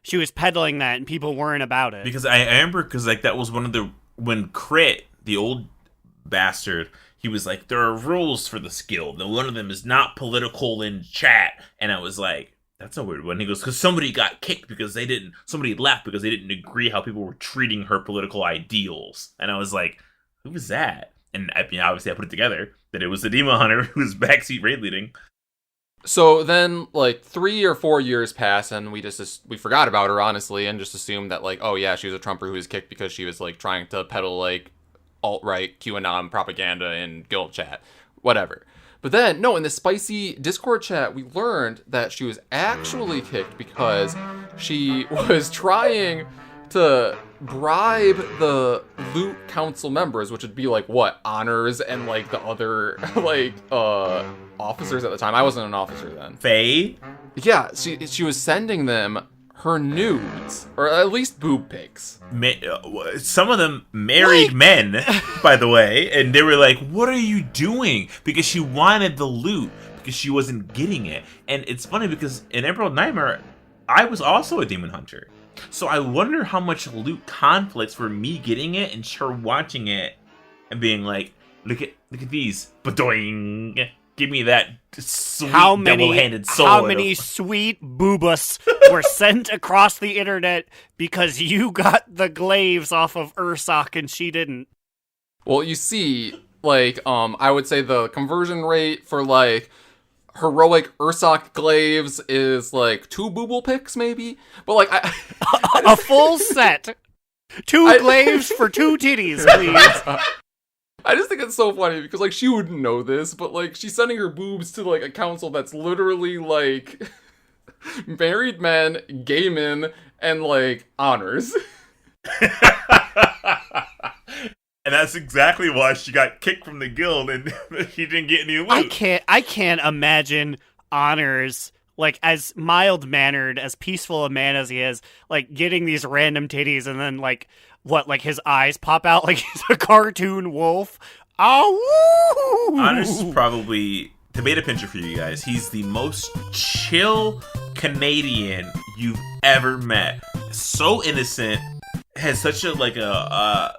she was peddling that, and people weren't about it. Because I remember, because like that was when Crit, the old bastard, he was like, there are rules for this guild, and one of them is not political in chat. And I was like, that's a weird one. He goes, because somebody got kicked somebody left because they didn't agree how people were treating her political ideals. And I was like, who was that? And I mean, obviously I put it together that it was the Demon Hunter who was backseat raid leading. So then, like, 3 or 4 years pass, and we forgot about her, honestly, and just assumed that, like, oh yeah, she was a Trumper who was kicked because she was, like, trying to peddle, like, alt-right QAnon propaganda in guild chat. Whatever. But then, no, in the spicy Discord chat, we learned that she was actually kicked because she was trying to bribe the loot council members, which would be, like, what, honors and, like, the other, like, officers at the time. I wasn't an officer then. Faye? Yeah, she was sending them her nudes, or at least boob pics. Some of them married men, by the way, and they were like, what are you doing? Because she wanted the loot, because she wasn't getting it. And it's funny because in Emerald Nightmare, I was also a demon hunter. So I wonder how much loot conflicts for me getting it and her watching it and being like, look at these. Badoing. Give me that sweet double-handed sword. How many sweet boobas were sent across the internet because you got the glaives off of Ursoc and she didn't? Well, you see, like, I would say the conversion rate for, like, heroic Ursoc glaives is, like, 2 booble picks, maybe? But, like, a full set. 2 glaives for 2 titties, please. I just think it's so funny because, like, she wouldn't know this, but, like, she's sending her boobs to, like, a council that's literally, like, married men, gay men, and, like, honors. And that's exactly why she got kicked from the guild and she didn't get any loot. I can't imagine honors, like, as mild-mannered, as peaceful a man as he is, like, getting these random titties and then, like, what, like, his eyes pop out like he's a cartoon wolf? Oh, Honors is probably, to bait a pincher for you guys, he's the most chill Canadian you've ever met. So innocent, has such a, like, a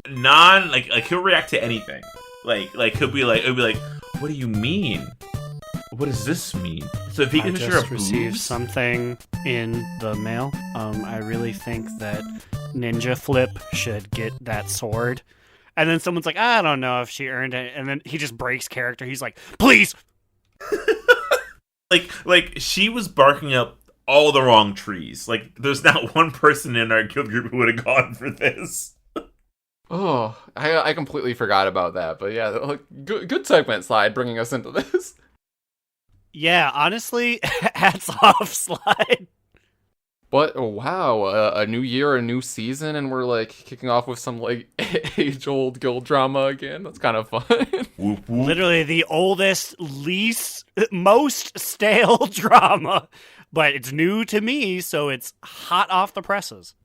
non, like he'll react to anything. Like he'll be like, what do you mean? What does this mean? So if he can just received something in the mail. I really think that Ninja Flip should get that sword. And then someone's like, I don't know if she earned it. And then he just breaks character. He's like, please. like she was barking up all the wrong trees. Like, there's not one person in our guild group who would have gone for this. Oh, I completely forgot about that. But yeah, good segment, Slide, bringing us into this. Yeah, honestly, hats off, Slide. But, oh, wow, a new year, a new season, and we're, like, kicking off with some, like, age-old guild drama again. That's kind of fun. Whoop, whoop. Literally the oldest, most stale drama. But it's new to me, so it's hot off the presses.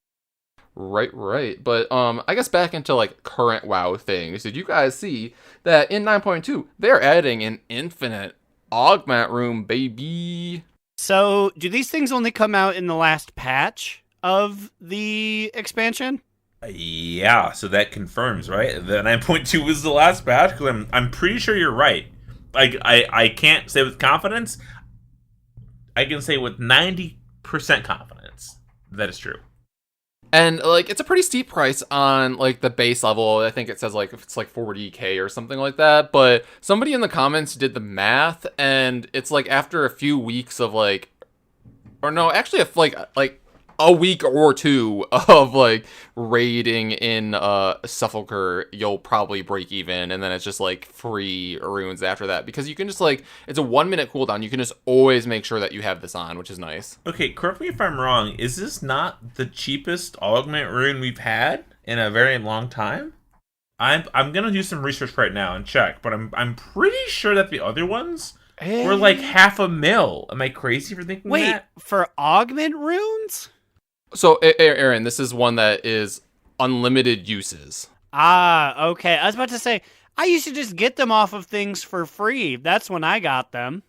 Right. But, I guess back into, like, current WoW things. Did you guys see that in 9.2, they're adding an infinite augment room, baby? So, do these things only come out in the last patch of the expansion? Yeah, so that confirms, right? The 9.2 was the last patch, because I'm pretty sure you're right. Like, I can't say with confidence. I can say with 90% confidence That is true. And like it's a pretty steep price on like the base level. I think it says like if it's like 40K or something like that. But somebody in the comments did the math, and it's like after a few weeks of like, or no, actually if like a week or two of like raiding in Sepulcher, you'll probably break even, and then it's just like free runes after that, because you can just like, it's a 1 minute cooldown. You can just always make sure that you have this on, which is nice. Okay, correct me if I'm wrong. Is this not the cheapest augment rune we've had in a very long time? I'm gonna do some research right now and check, but I'm pretty sure that the other ones were like $500,000. Am I crazy for thinking Wait, that? for augment runes? So Aaron, this is one that is unlimited uses. Ah, okay. I was about to say, I used to just get them off of things for free. That's when I got them.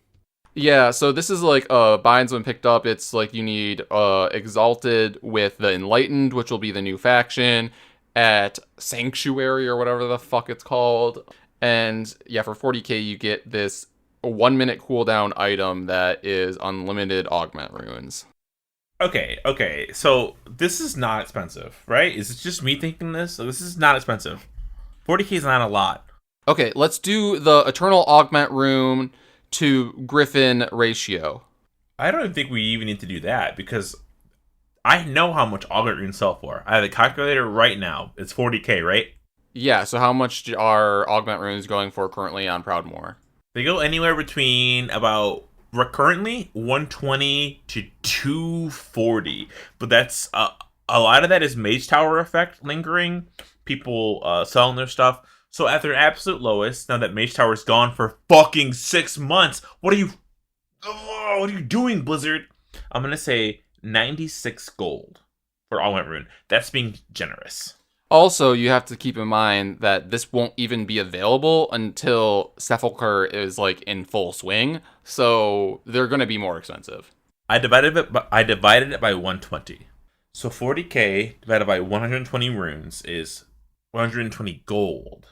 Yeah, so this is like binds when picked up. It's like you need Exalted with the Enlightened, which will be the new faction, at Sanctuary or whatever the fuck it's called. And yeah, for 40K you get this 1 minute cooldown item that is unlimited augment runes. Okay, so this is not expensive, right? Is it just me thinking this? So this is not expensive. 40K is not a lot. Okay, let's do the Eternal Augment Rune to Griffin ratio. I don't even think we even need to do that, because I know how much augment runes sell for. I have a calculator right now. It's 40K, right? Yeah, so how much are augment runes going for currently on Proudmoore? They go anywhere between about... We're currently 120 to 240, but that's a lot of that is Mage Tower effect lingering, people selling their stuff. So at their absolute lowest, now that Mage Tower's gone for fucking 6 months, what are you doing, Blizzard? I'm gonna say 96 gold for Augment Rune. That's being generous. Also, you have to keep in mind that this won't even be available until Sepulcher is like in full swing, so they're going to be more expensive. I divided it by 120. So 40K divided by 120 runes is 120 gold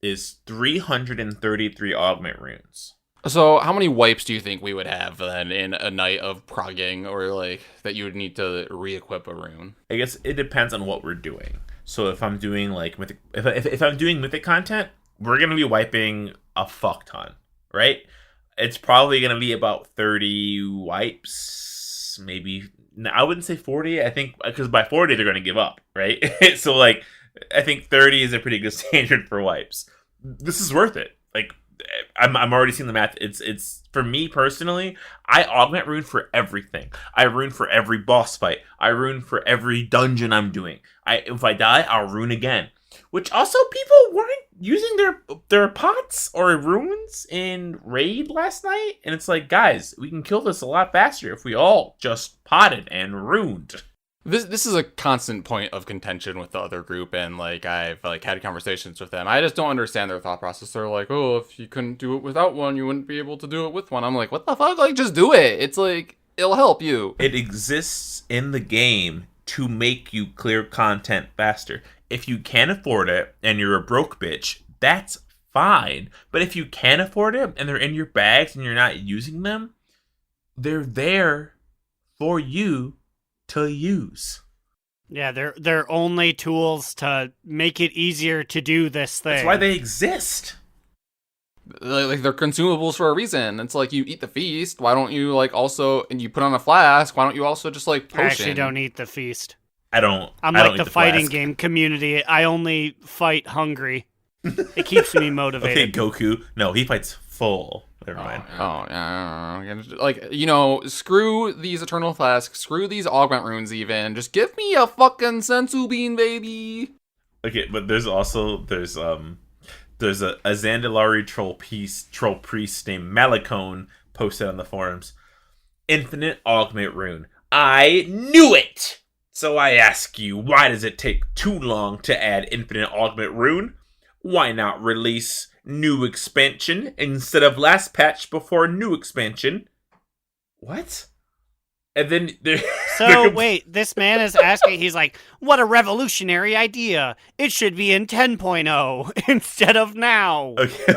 is 333 augment runes. So how many wipes do you think we would have then in a night of progging, or like that you would need to re-equip a rune? I guess it depends on what we're doing. So if I'm doing like Mythic, if I'm doing Mythic content, we're gonna be wiping a fuck ton, right? It's probably gonna be about 30 wipes, maybe. I wouldn't say 40. I think because by 40 they're gonna give up, right? So like, I think 30 is a pretty good standard for wipes. This is worth it. Like, I'm already seeing the math. It's for me personally. I augment rune for everything. I rune for every boss fight. I rune for every dungeon I'm doing. If I die, I'll rune again. Which also, people weren't using their pots or runes in raid last night, and it's like, guys, we can kill this a lot faster if we all just potted and runed. This is a constant point of contention with the other group, and like I've like had conversations with them. I just don't understand their thought process. They're like, oh, if you couldn't do it without one, you wouldn't be able to do it with one. I'm like, what the fuck? Like, just do it. It's like, it'll help you. It exists in the game to make you clear content faster. If you can't afford it and you're a broke bitch, that's fine. But if you can afford it and they're in your bags and you're not using them, they're there for you to use. Yeah, they're only tools to make it easier to do this thing. That's why they exist. Like, they're consumables for a reason. It's like, you eat the feast, why don't you like also, and you put on a flask, why don't you also just like potion? I actually don't eat the feast. I'm like the fighting game community. I only fight hungry. It keeps me motivated. Okay, Goku. No, he fights full. Never mind. Oh, yeah. Like, you know, screw these Eternal Flasks, screw these Augment Runes even. Just give me a fucking Sensu Bean, baby. Okay, but there's a Zandalari troll priest named Malakone posted on the forums. Infinite Augment Rune. I knew it! So I ask you, why does it take too long to add Infinite Augment Rune? Why not release new expansion instead of last patch before new expansion? What? And then wait, this man is asking, he's like, what a revolutionary idea. It should be in 10.0 instead of now. Okay.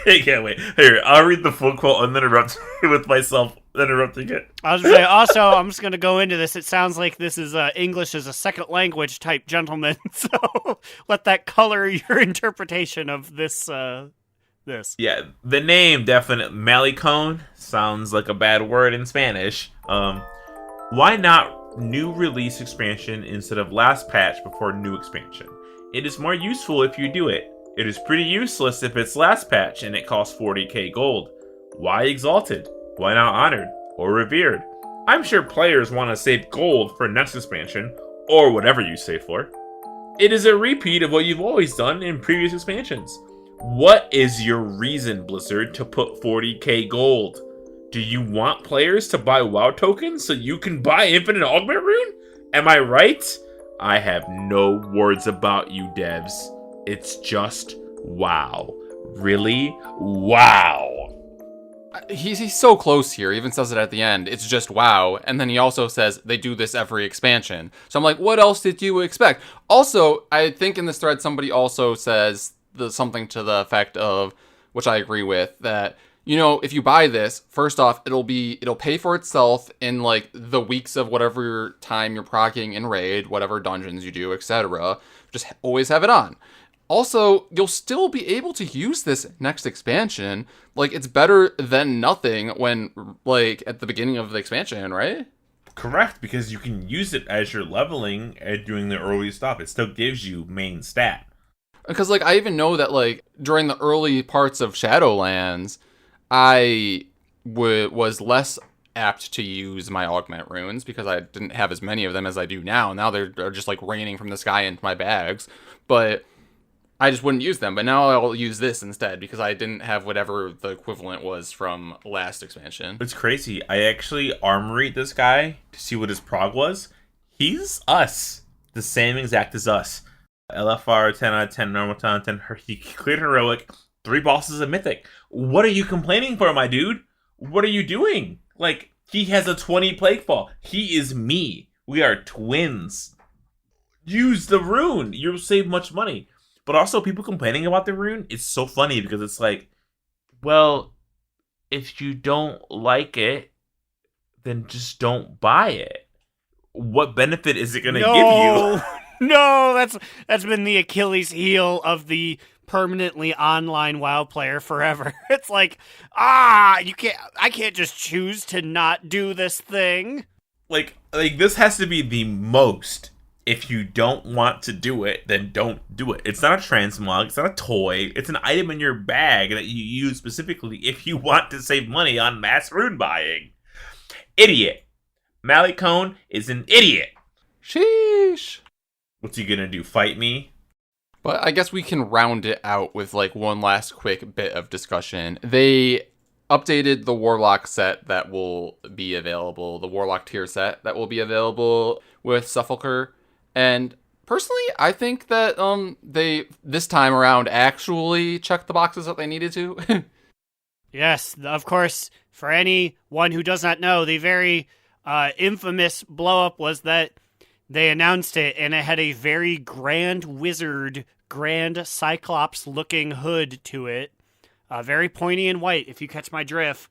I can't wait. Here, I'll read the full quote uninterrupted with myself interrupting it. I was going to say, also, I'm just going to go into this. It sounds like this is English as a second language type gentleman. So let that color your interpretation of this. Yeah, the name definitely Malicone sounds like a bad word in Spanish. Why not new release expansion instead of last patch before new expansion? It is more useful if you do it. It is pretty useless if it's last patch and it costs 40k gold. Why exalted? Why not honored or revered? I'm sure players want to save gold for next expansion or whatever you save for. It is a repeat of what you've always done in previous expansions. What is your reason, Blizzard, to put 40k gold? Do you want players to buy WoW tokens so you can buy Infinite Augment Rune? Am I right? I have no words about you, devs. It's just wow. Really? Wow. He's so close here. He even says it at the end. It's just wow. And then he also says they do this every expansion. So I'm like, what else did you expect? Also, I think in this thread somebody also says something to the effect of, which I agree with, that, you know, if you buy this, first off, it'll pay for itself in like the weeks of whatever time you're proccing in raid, whatever dungeons you do, etc. Just always have it on. Also, you'll still be able to use this next expansion. Like, it's better than nothing when, like, at the beginning of the expansion, right? Correct, because you can use it as you're leveling and doing the early stuff. It still gives you main stat. Because, like, I even know that, like, during the early parts of Shadowlands, I was less apt to use my augment runes because I didn't have as many of them as I do now. Now they're just, like, raining from the sky into my bags. But I just wouldn't use them, but now I'll use this instead because I didn't have whatever the equivalent was from last expansion. It's crazy. I actually armoried this guy to see what his prog was. He's us. The same exact as us. LFR, 10 out of 10, normal 10 out of 10. He cleared heroic, 3 bosses of Mythic. What are you complaining for, my dude? What are you doing? Like, he has a 20 Plague Fall. He is me. We are twins. Use the rune. You'll save much money. But also, people complaining about the rune, it's so funny because it's like, well, if you don't like it, then just don't buy it. What benefit is it going to give you? No, that's been the Achilles heel of the permanently online WoW player forever. It's like, I can't just choose to not do this thing. Like this has to be the most. If you don't want to do it, then don't do it. It's not a transmog. It's not a toy. It's an item in your bag that you use specifically if you want to save money on mass rune buying. Idiot. Malicone is an idiot. Sheesh. What's he gonna do? Fight me? But I guess we can round it out with like one last quick bit of discussion. They updated the Warlock set that will be available, the Warlock tier set that will be available with Sepulcher. And personally, I think that they this time around actually checked the boxes that they needed to. Yes, of course. For anyone who does not know, the very infamous blow-up was that they announced it, and it had a very grand wizard, grand Cyclops-looking hood to it. Very pointy and white, if you catch my drift.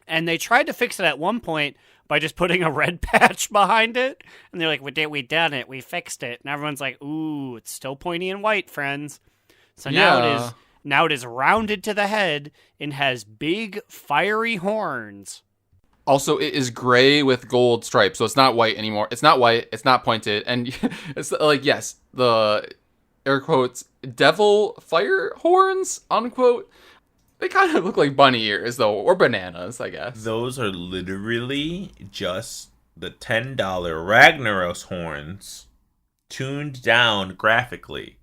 And they tried to fix it at one point by just putting a red patch behind it. And they're like, we done it. We fixed it. And everyone's like, ooh, it's still pointy and white, friends. So Yeah. now it is rounded to the head and has big, fiery horns. Also, it is gray with gold stripes, so it's not white anymore. It's not white. It's not pointed. And it's like, yes, the air quotes, devil fire horns, unquote. They kind of look like bunny ears, though, or bananas, I guess. Those are literally just the $10 Ragnaros horns tuned down graphically.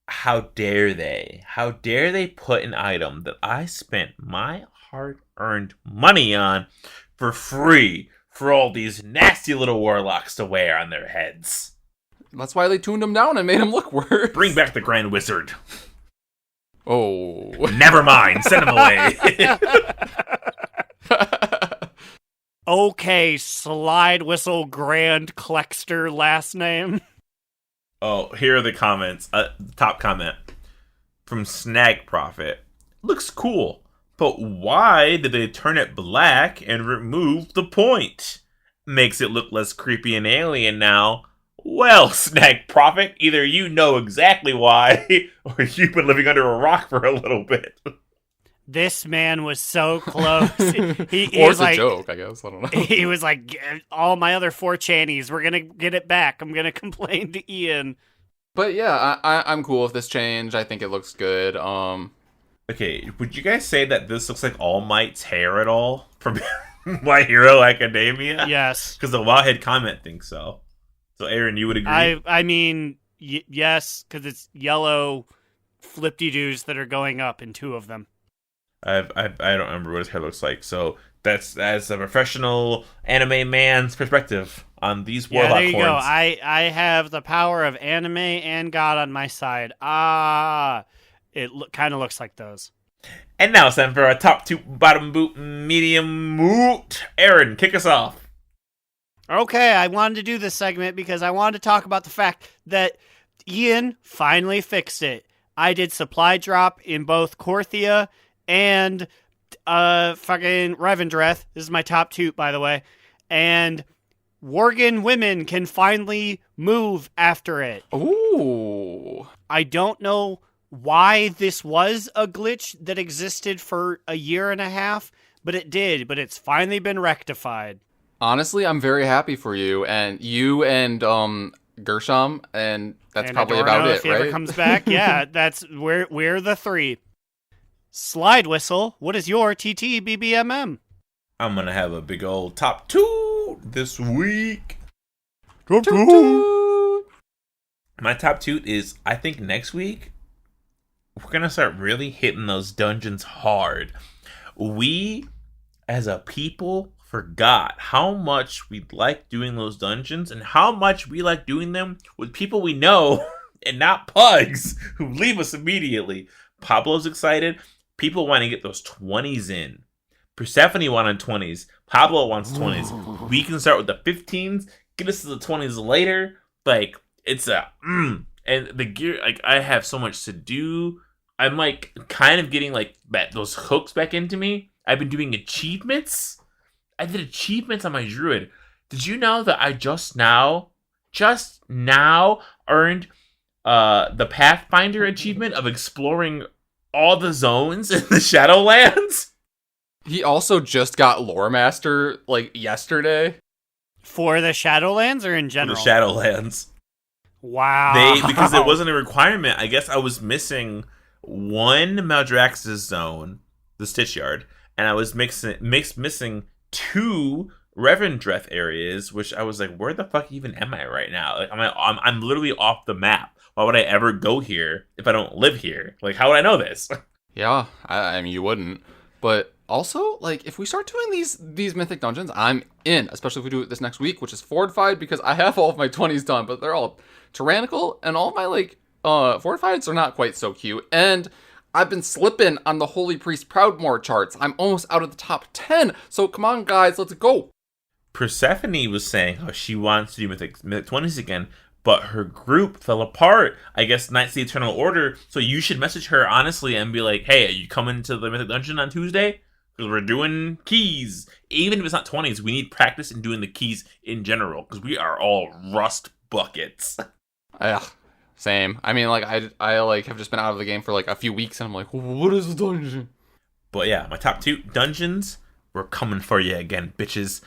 How dare they? How dare they put an item that I spent my hard-earned money on for free for all these nasty little warlocks to wear on their heads? That's why they tuned him down and made him look worse. Bring back the Grand Wizard. Oh. Never mind. Send him away. Okay, Slidewhistle Grand Clexter last name. Oh, here are the comments. Top comment from Snag Profit. Looks cool. But why did they turn it black and remove the point? Makes it look less creepy and alien now. Well, Snag Prophet, either you know exactly why, or you've been living under a rock for a little bit. This man was so close. He Or was it's a like, joke, I guess. I don't know. he was like, all my other 4 channies, we're going to get it back. I'm going to complain to Ian. But yeah, I'm cool with this change. I think it looks good. Okay, would you guys say that this looks like All Might's hair at all from My Hero Academia? Yes. Because the Wildhead comment thinks so. So, Aaron, you would agree? I mean, yes, because it's yellow flip-de-doos that are going up in 2 of them. I don't remember what his hair looks like. So that's as a professional anime man's perspective on these warlock there you horns. go. I have the power of anime and God on my side. It kind of looks like those. And now it's time for our top 2 bottom boot medium moot. Aaron, kick us off. Okay, I wanted to do this segment because I wanted to talk about the fact that Ian finally fixed it. I did supply drop in both Korthia and fucking Revendreth. This is my top 2, by the way. And Worgen women can finally move after it. Ooh. I don't know why this was a glitch that existed for a year and a half, but it did. But it's finally been rectified. Honestly, I'm very happy for you and Gershom, and that's and probably Adorno, about it, if he right? ever comes back, yeah, we're the 3. Slidewhistle, what is your TTBBMM? I'm going to have a big old top 2 this week. Toot toot. My top 2 is, I think next week, we're going to start really hitting those dungeons hard. We, as a people, forgot how much we like doing those dungeons and how much we like doing them with people we know and not pugs who leave us immediately. Pablo's excited. People want to get those 20s in. Persephone wanted 20s. Pablo wants 20s. We can start with the 15s, get us to the 20s later. Like, it's and the gear, like, I have so much to do. I'm like kind of getting like those hooks back into me. I've been doing achievements. I did achievements on my druid. Did you know that I just now earned the Pathfinder achievement of exploring all the zones in the Shadowlands? He also just got Lore Master like yesterday. For the Shadowlands or in general? For the Shadowlands. Wow. Because it wasn't a requirement. I guess I was missing one Maldraxxus zone, the Stitch Yard, and I was missing 2 Revendreth areas, which I was like, where the fuck even am I right now? Like, I'm literally off the map. Why would I ever go here if I don't live here? Like, how would I know this? Yeah, I mean, you wouldn't. But also, like, if we start doing these mythic dungeons, I'm in. Especially if we do it this next week, which is fortified, because I have all of my 20s done, but they're all tyrannical, and all of my, like, fortifieds are not quite so cute. And I've been slipping on the Holy Priest Proudmoore charts. I'm almost out of the top 10. So come on, guys, let's go. Persephone was saying how she wants to do Mythic 20s again, but her group fell apart. I guess Knights of the Eternal Order. So you should message her honestly and be like, hey, are you coming to the Mythic Dungeon on Tuesday? Because we're doing keys. Even if it's not 20s, we need practice in doing the keys in general, because we are all rust buckets. Yeah. Same. I mean, like, I like have just been out of the game for like a few weeks, and I'm like, what is a dungeon? But yeah, my top 2 dungeons, we're coming for you again, bitches.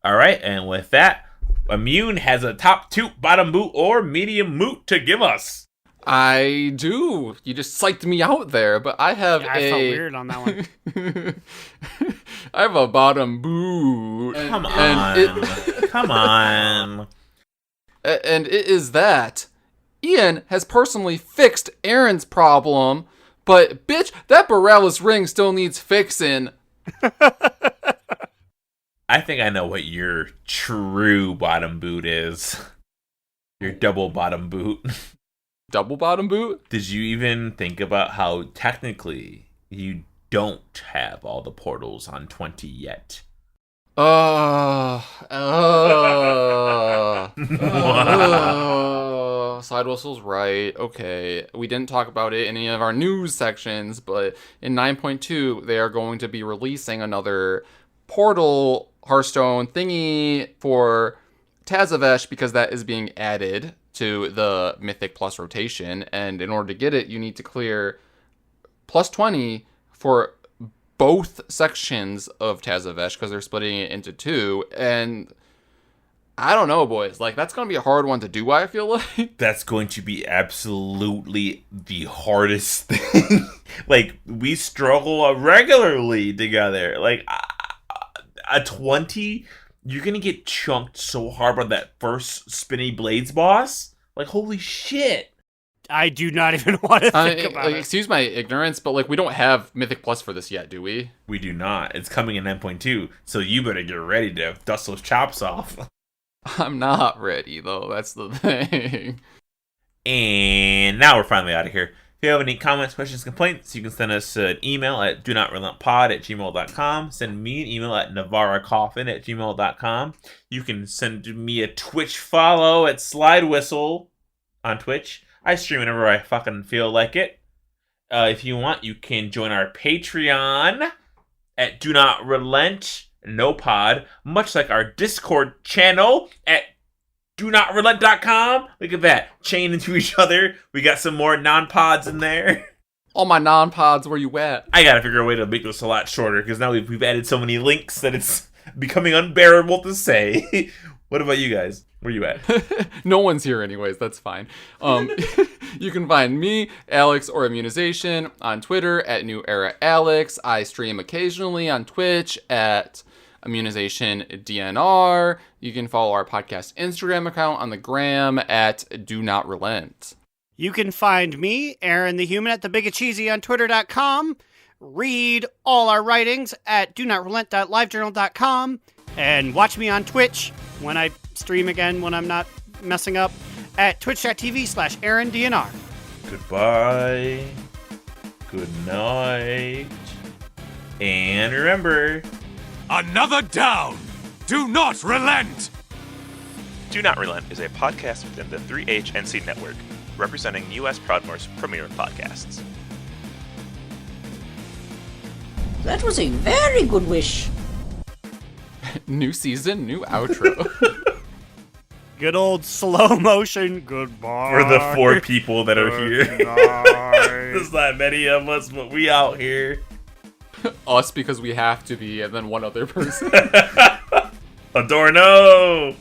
All right, and with that, Immune has a top 2 bottom boot or medium moot to give us. I do. You just psyched me out there, but I have I felt weird on that one. I have a bottom boot. Come on. Come on. And it is that Ian has personally fixed Aaron's problem, but bitch, that Borealis ring still needs fixing. I think I know what your true bottom boot is. Your double bottom boot. Double bottom boot? Did you even think about how technically you don't have all the portals on 20 yet? Slidewhistle's right. Okay. We didn't talk about it in any of our news sections, but in 9.2, they are going to be releasing another portal Hearthstone thingy for Tazavesh because that is being added to the Mythic Plus rotation. And in order to get it, you need to clear plus 20 for both sections of Tazavesh because they're splitting it into two. And I don't know, boys. Like, that's going to be a hard one to do, I feel like. That's going to be absolutely the hardest thing. Like, we struggle regularly together. Like, a 20, you're going to get chunked so hard by that first Spinny Blades boss. Like, holy shit. I do not even want to think about it. Excuse my ignorance, but, like, we don't have Mythic Plus for this yet, do we? We do not. It's coming in 9.2, so you better get ready to dust those chops off. I'm not ready, though. That's the thing. And now we're finally out of here. If you have any comments, questions, complaints, you can send us an email at donotrelenttpod@gmail.com. Send me an email at navarracoffin@gmail.com. You can send me a Twitch follow at Slidewhistle on Twitch. I stream whenever I fucking feel like it. If you want, you can join our Patreon at Do Not Relent No Pod, much like our Discord channel at DoNotRelent.com. Look at that, chained into each other. We got some more non-pods in there. All my non-pods, where you at? I gotta figure a way to make this a lot shorter, because now we've added so many links that it's becoming unbearable to say. What about you guys? Where you at? No one's here anyways, that's fine. You can find me, Alex, or Immunization on Twitter at New Era Alex. I stream occasionally on Twitch at Immunization DNR. You can follow our podcast Instagram account on the gram at Do Not Relent. You can find me, Aaron the Human, at thebigacheesy on twitter.com. Read all our writings at donotrelent.livejournal.com. And watch me on Twitch when I stream again, when I'm not messing up, at twitch.tv/AaronDNR. Goodbye. Good night. And remember, Another down! Do not relent! Do Not Relent is a podcast within the 3HNC network, representing U.S. Proudmoore's premier podcasts. That was a very good wish. New season, new outro. Good old slow motion goodbye. for the 4 people that are here. There's not many of us, but we out here. Us because we have to be, and then one other person. Adorno!